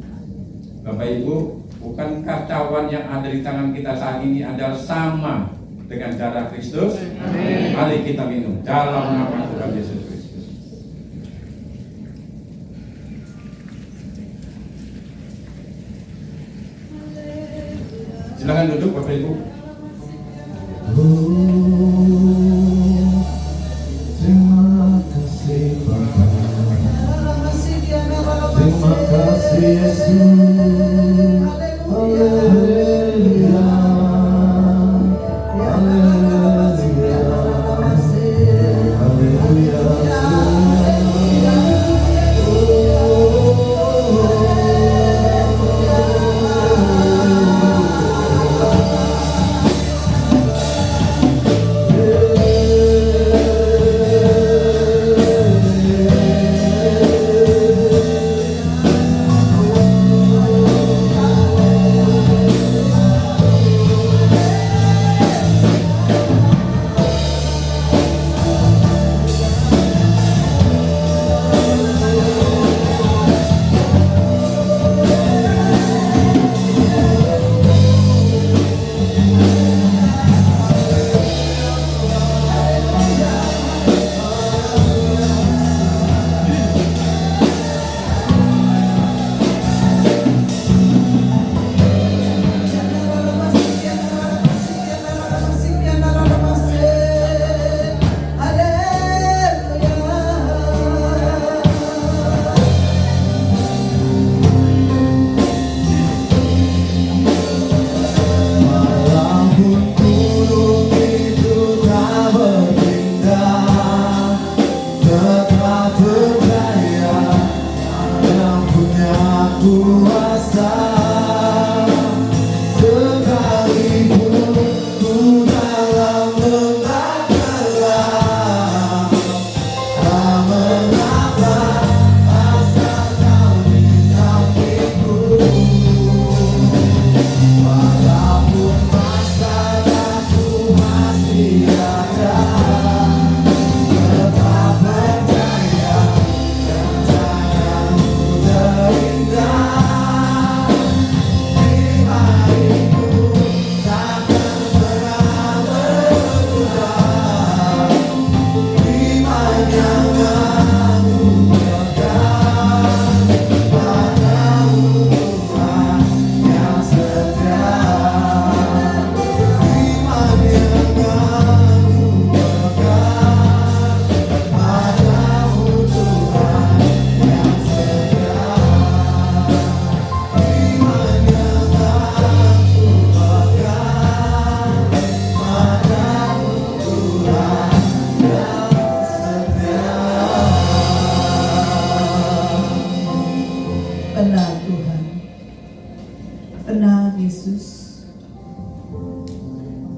Bapak Ibu, Bukankah cawan yang ada di tangan kita saat ini adalah sama dengan darah Kristus? Amin. Mari kita minum dalam nama Tuhan Yesus Kristus. Silakan duduk Bapak Ibu. Terima kasih Bapa, terima kasih Yesus. Haleluya, haleluya, haleluya.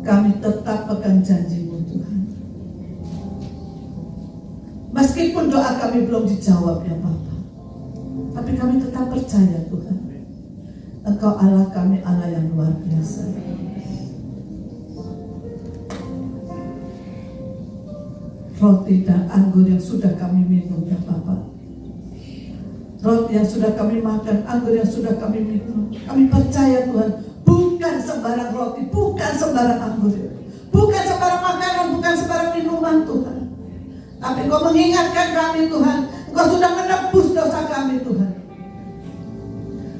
Kami tetap pegang janji-Mu Tuhan. Meskipun doa kami belum dijawab ya Bapa, tapi kami tetap percaya Tuhan, Engkau Allah kami, Allah yang luar biasa. Roti dan anggur yang sudah kami minum ya Bapa, roti yang sudah kami makan, anggur yang sudah kami minum, kami percaya Tuhan, bukan sembarang roti, bukan sembarang anggur, bukan sembarang makanan, bukan sembarang minuman Tuhan. Tapi Engkau mengingatkan kami Tuhan, Engkau sudah menebus dosa kami Tuhan.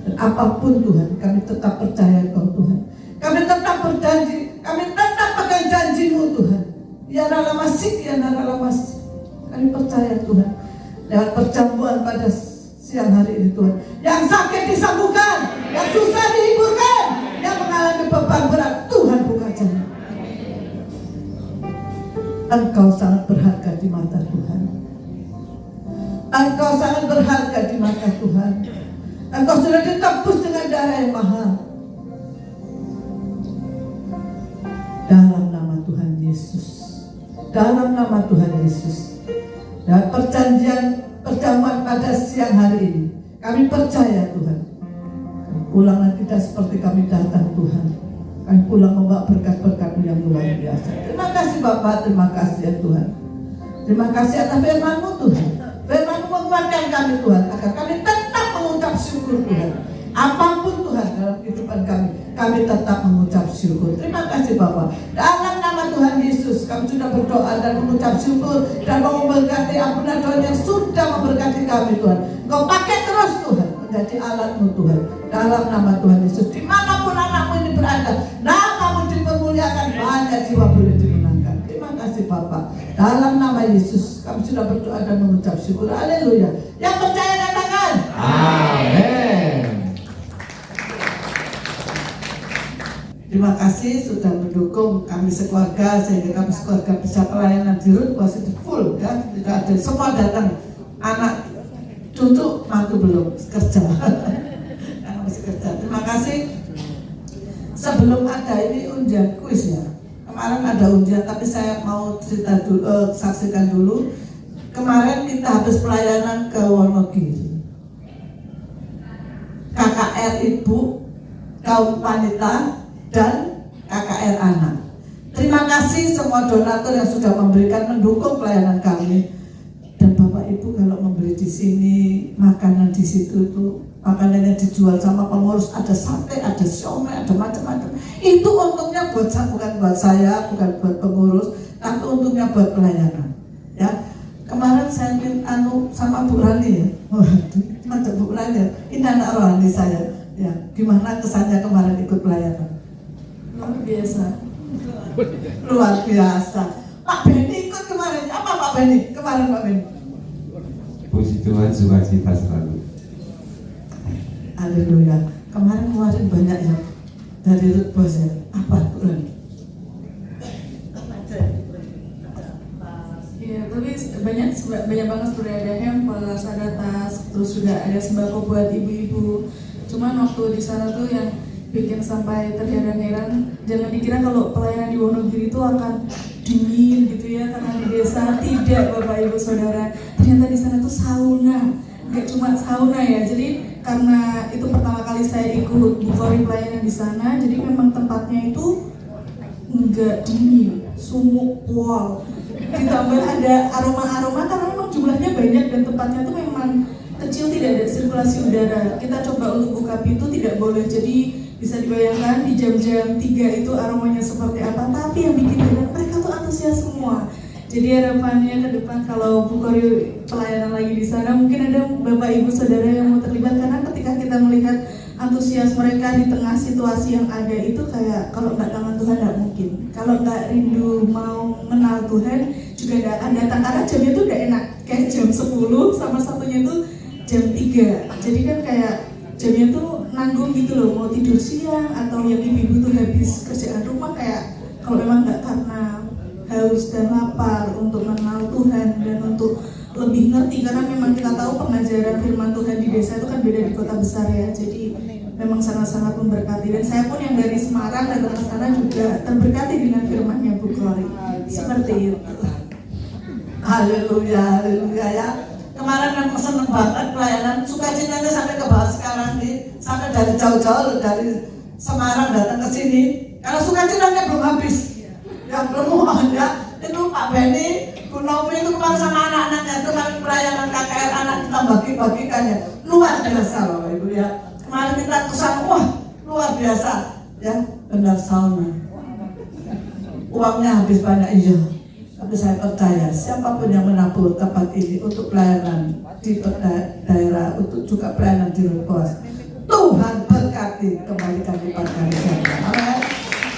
Dan apapun Tuhan, kami tetap percaya Engkau Tuhan. Kami tetap berjanji, kami tetap pegang janji-Mu Tuhan. Ya Ralamasik, ya Ralamasik. Kami percaya Tuhan, lewat perjamuan pada siang hari ini Tuhan, yang sakit disembuhkan, yang susah dihiburkan, yang mengalami beban berat, Tuhan buka jalan. Engkau sangat berharga di mata Tuhan. Engkau sangat berharga di mata Tuhan. Engkau sudah ditebus dengan darah yang mahal. Dalam nama Tuhan Yesus, dalam nama Tuhan Yesus, dan perjamuan pada siang hari ini, kami percaya Tuhan, pulang tidak seperti kami datang Tuhan. Kami pulang membawa berkat-berkat-Mu yang luar biasa. Terima kasih Bapak, terima kasih ya Tuhan. Terima kasih atas firman-Mu Tuhan. Firman-Mu menguatkan kami Tuhan, agar kami tetap mengucap syukur Tuhan. Apapun Tuhan dalam kehidupan kami tetap mengucap syukur. Terima kasih Bapak. Dalam nama Tuhan Yesus kami sudah berdoa dan mengucap syukur dan mau memberkati ampunan doa yang sudah memberkati kami Tuhan. Engkau pakai terus Tuhan menjadi alat-Mu Tuhan. Dalam nama Tuhan Yesus, dimanapun anak-Mu ini berada, nama-Mu dipermuliakan, banyak jiwa boleh dimenangkan. Terima kasih Bapak. Dalam nama Yesus kami sudah berdoa dan mengucap syukur. Haleluya. Yang percaya katakan Amin. terima kasih sudah mendukung kami sekeluarga sehingga kami sekeluarga bisa pelayanan di Root Positive full ya. Tidak ada, semua datang, anak cucu mantu belum kerja. Anak masih kerja. Terima kasih. Sebelum ada ini undian kuis ya. Kemarin ada undian tapi saya mau cerita dulu, saksikan dulu. Kemarin kita habis pelayanan ke Wonogiri. KKR Ibu, kaum wanita dan KKR anak. Terima kasih semua donatur yang sudah memberikan mendukung pelayanan kami. Dan Bapak Ibu kalau membeli di sini makanan di situ itu makanannya dijual sama pengurus, ada sate, ada siomay, ada macam-macam. Itu untungnya buat saya, bukan buat saya, bukan buat pengurus, tapi untungnya buat pelayanan. Ya, kemarin saya sama Bu Rani ya. Waduh, Bu Rani ya. Ini anak rohani saya. Ya, gimana kesannya kemarin ikut pelayanan? Luar biasa. Luar biasa. Pak Beni ikut kemarin. Apa Pak Beni? Kemarin Pak Beni. Puji Tuhan, sukacita selalu. Haleluya. Kemarin banyak ya dari Root Bos ya. Apa Tuhan? Iya, tapi banyak banget sebenarnya, ada hampers, ada tas, terus juga ada sembako buat ibu-ibu. Cuman waktu di sana tuh yang bikin sampai terheran-heran, jangan dikira kalau pelayanan di Wonogiri itu akan dingin gitu ya, karena di desa. Tidak Bapak Ibu Saudara, ternyata di sana tuh sauna. Gak cuma sauna ya, jadi karena itu pertama kali saya ikut Bukori pelayanan di sana, jadi memang tempatnya itu enggak dingin, sumuk, wow. Ditambah ada aroma-aroma karena memang jumlahnya banyak dan tempatnya tuh memang kecil, tidak ada sirkulasi udara. Kita coba untuk buka pintu tidak boleh, jadi bisa dibayangkan di jam-jam 3 itu aromanya seperti apa. Tapi yang bikin enak, mereka tuh antusias semua. Jadi harapannya ke depan kalau Bukori pelayanan lagi di sana, mungkin ada Bapak Ibu Saudara yang mau terlibat, karena ketika kita melihat antusias mereka di tengah situasi yang ada itu kayak kalau nggak tangan Tuhan nggak mungkin. Kalau nggak rindu mau mengenal Tuhan juga nggak akan datang, karena jamnya tuh udah enak, kayak jam 10 sama satunya tuh jam 3. Jadi kan kayak jamnya tuh nanggung gitu loh, mau tidur siang atau yang ibu-ibu tuh habis kerjaan rumah, kayak kalau memang nggak karena haus dan lapar untuk mengenal Tuhan dan untuk lebih ngerti, karena memang kita tahu pengajaran firman Tuhan di desa itu kan beda di kota besar ya. Jadi memang sangat-sangat memberkati, dan saya pun yang dari Semarang datang ke sana juga terberkati dengan firman-Nya Bukori. Seperti itu. Haleluya, haleluya ya. Kemarin memang seneng banget pelayanan, sukacitanya sampai ke bawah sekarang nih, sampai dari jauh-jauh dari Semarang datang ke sini. Karena sukacitanya belum habis, ya belum ya. Itu Pak Beni, Bu Novi itu kemarin sama anak-anaknya itu kami pelayanan KKR anak kita bagi-bagikannya luar biasa Bapak Ibu ya. Kemarin kita kesana, wah luar biasa ya, benar sauna. Uangnya habis banyak iya. Tapi saya percaya siapapun yang menabur tempat ini untuk pelayanan di daerah, untuk juga pelayanan di Root Bos, Tuhan berkati, kembalikan lipat kali ganda. Amin.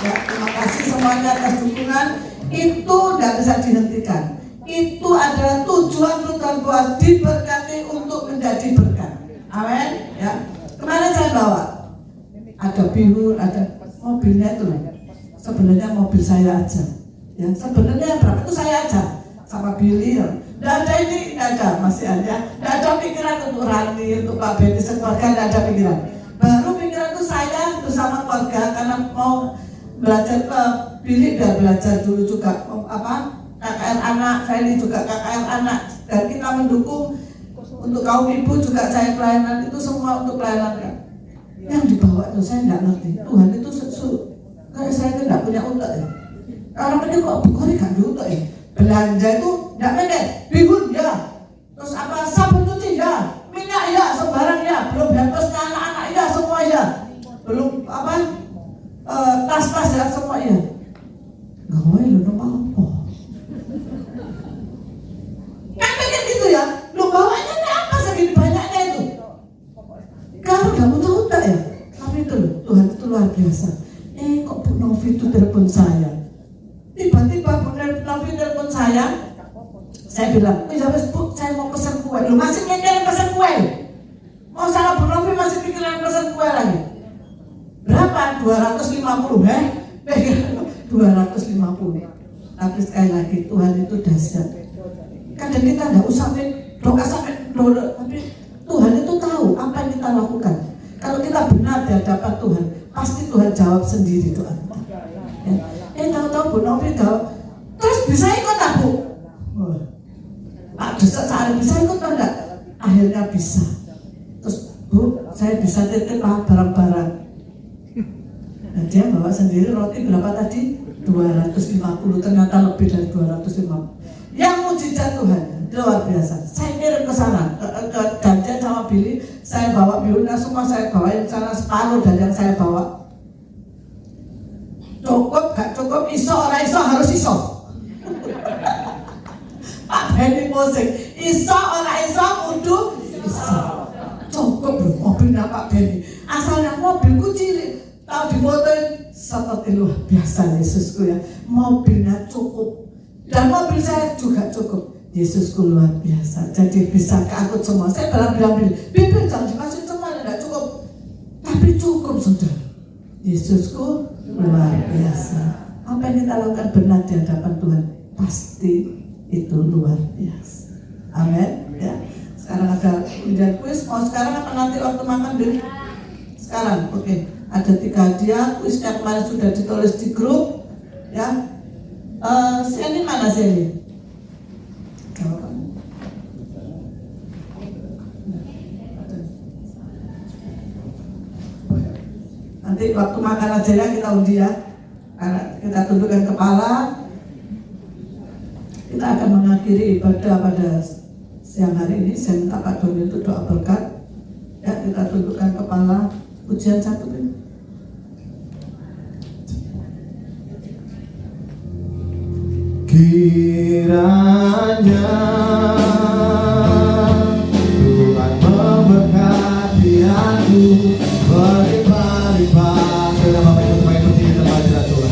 Ya, terima kasih semuanya atas dukungan. Itu tidak bisa dihentikan. Itu adalah tujuan Root Bos, diberkati untuk menjadi berkat. Amin. Ya. Kemarin saya bawa ada bihun, ada mobilnya itu, sebenarnya mobil saya aja. Ya, sebenarnya berapa itu saya aja sama Billy ya. Tidak ada ini, tidak ada masih ada. Tidak ada pikiran untuk Rani, untuk Pak Beni sekeluarga, tidak ada pikiran. Baru pikiran itu saya bersama keluarga karena mau belajar Billy udah belajar dulu juga KKR anak, Feli juga KKR anak, dan kita mendukung untuk kaum ibu juga saya pelayanan itu semua untuk pelayanan kan. Yang dibawa itu saya tidak ngerti. Tuhan itu kayak saya itu tidak punya otak ya. Orang ini kok Bukori gak diutuk ya. Belanja itu tidak pendek, bihun ya, terus apa sabun cuci ya, minyak ya, sembarang ya, belum hampers anak-anak ya, semua ya, belum apa sehat semua ya. Gawe lho apa? Kan pengen gitu ya. Lo bawanya ini apa segini banyaknya itu? Kalau kamu tahu tak ya? Tapi itu loh, Tuhan itu luar biasa. Kok Bu Novi itu telepon saya. Tiba-tiba Bu Novi telepon saya bilang, ya wes Bu, saya mau pesan kue. Lo masih mikirin pesan kue? Mau salah Bu Novi masih mikirin pesan kue lagi? Berapa? 250 250. Tapi sekali lagi Tuhan itu dahsyat. Kadang kita nggak usah doa sampai doa, tapi Tuhan itu tahu apa yang kita lakukan. Kalau kita benar di hadapan Tuhan, pasti Tuhan jawab sendiri doa kita. Ya. Tahu-tahu Bu Novi jawab, terus bisa ikut tak Bu? Pak Desa saya bisa ikut enggak? Akhirnya bisa. Terus Bu, saya bisa titip barang-barang. Nah, dia bawa sendiri roti berapa tadi? 250, ternyata lebih dari 250. Yang mujizat Tuhan luar biasa. Saya kirim ke sana, ke Gantian sama Billy, saya bawa bihunnya semua, saya bawain sana separuh dari yang saya bawa. Cukup gak cukup, iso orang iso harus iso. Pak Benny musik, iso orang iso kudu iso. Cukup loh mobilnya Pak Benny. Asalnya mobilku cilik. Tahu difotoin seperti luar biasa Yesusku ya. Mobilnya cukup dan mobil saya juga cukup. Yesusku luar biasa. Jadi bisa keangkut semua. Saya bilang bibir jangan dimasukin semua, tidak cukup. Tapi cukup sudah. Yesusku luar biasa. Apa yang kita lakukan benar di hadapan Tuhan, pasti itu luar biasa. Amin. Ya. Sekarang ada ujian kuis. Mau sekarang apa nanti waktu makan dulu? Sekarang, oke. Ada 3 hadiah, kuisnya kemarin sudah ditulis di grup, ya. Seni mana Seni? Nanti waktu makan aja ya kita undi ya. Karena kita tundukkan kepala. Kita akan mengakhiri ibadah pada siang hari ini. Saya minta Pak Doni untuk doa berkat. Ya, kita tundukkan kepala. Ujian 1 ini. Kiranya Tuhan memberkati aku berlimpah-limpah. Saudara Bapak Ibu pemain berdiri tempat hadirat Tuhan.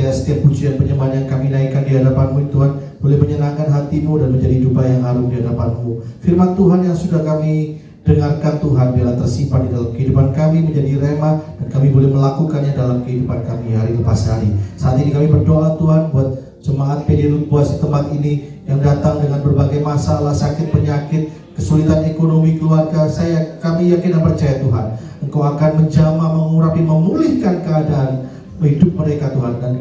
Setiap pujian penyembahan yang kami naikkan di hadapan-Mu Tuhan boleh menyenangkan hati-Mu dan menjadi dupa yang harum di hadapan-Mu. Firman Tuhan yang sudah kami dengarkan Tuhan biarlah tersimpan di dalam kehidupan kami menjadi rema dan kami boleh melakukannya dalam kehidupan kami hari lepas hari. Saat ini kami berdoa Tuhan buat jemaat PD Ruth Boaz di tempat ini yang datang dengan berbagai masalah, sakit, penyakit, kesulitan ekonomi keluarga. Kami yakin dan percaya Tuhan Engkau akan menjamah, mengurapi, memulihkan keadaan hidup mereka Tuhan, dan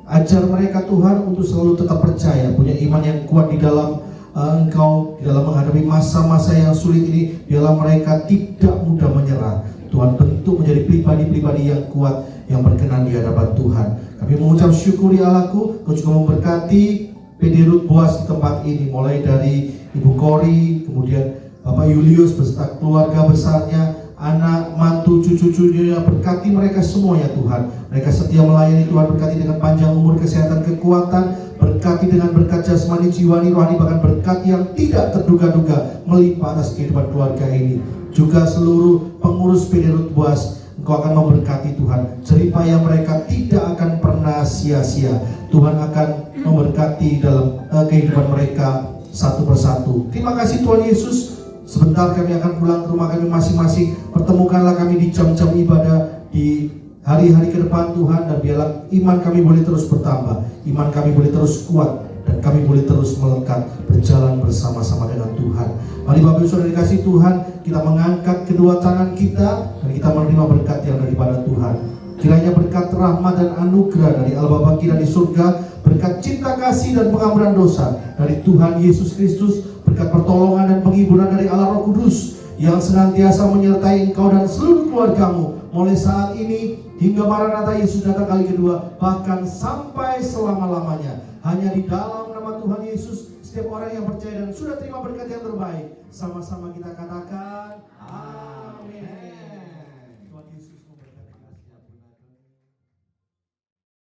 ajar mereka Tuhan untuk selalu tetap percaya, punya iman yang kuat di dalam Engkau, di dalam menghadapi masa-masa yang sulit ini. Biarlah mereka tidak mudah menyerah Tuhan, bentuk menjadi pribadi-pribadi yang kuat, yang berkenan di hadapan Tuhan. Kami mengucap syukur ya Allahku, Kau juga memberkati PD Ruth Boaz di tempat ini, mulai dari Ibu Kori, kemudian Bapak Julius beserta keluarga besarnya, anak, mantu, cucu-cucunya, berkati mereka semua ya Tuhan. Mereka setia melayani Tuhan, berkati dengan panjang umur, kesehatan, kekuatan, berkati dengan berkat jasmani, jiwani, rohani, bahkan berkat yang tidak terduga-duga melimpah atas kehidupan keluarga ini. Juga seluruh pengurus PD Ruth Boaz, Engkau akan memberkati Tuhan. Jeripaya mereka tidak akan pernah sia-sia. Tuhan akan memberkati dalam kehidupan mereka satu persatu. Terima kasih Tuhan Yesus. Sebentar kami akan pulang ke rumah kami masing-masing. Pertemukanlah kami di jam-jam ibadah, di hari-hari ke depan Tuhan. Dan biarlah iman kami boleh terus bertambah, iman kami boleh terus kuat, dan kami boleh terus melekat berjalan bersama-sama dengan Tuhan. Mari Bapak Ibu Saudara dikasih Tuhan, kita mengangkat kedua tangan kita dan kita menerima berkat yang daripada Tuhan. Kiranya berkat rahmat dan anugerah dari Allah Bapa kita di surga, berkat cinta kasih dan pengampunan dosa dari Tuhan Yesus Kristus, berkat pertolongan dan penghiburan dari Allah Roh Kudus yang senantiasa menyertai engkau dan seluruh keluargamu mulai saat ini hingga Maranatha Yesus datang kali kedua, bahkan sampai selama-lamanya. Hanya di dalam nama Tuhan Yesus, setiap orang yang percaya dan sudah terima berkat yang terbaik, sama-sama kita katakan amin.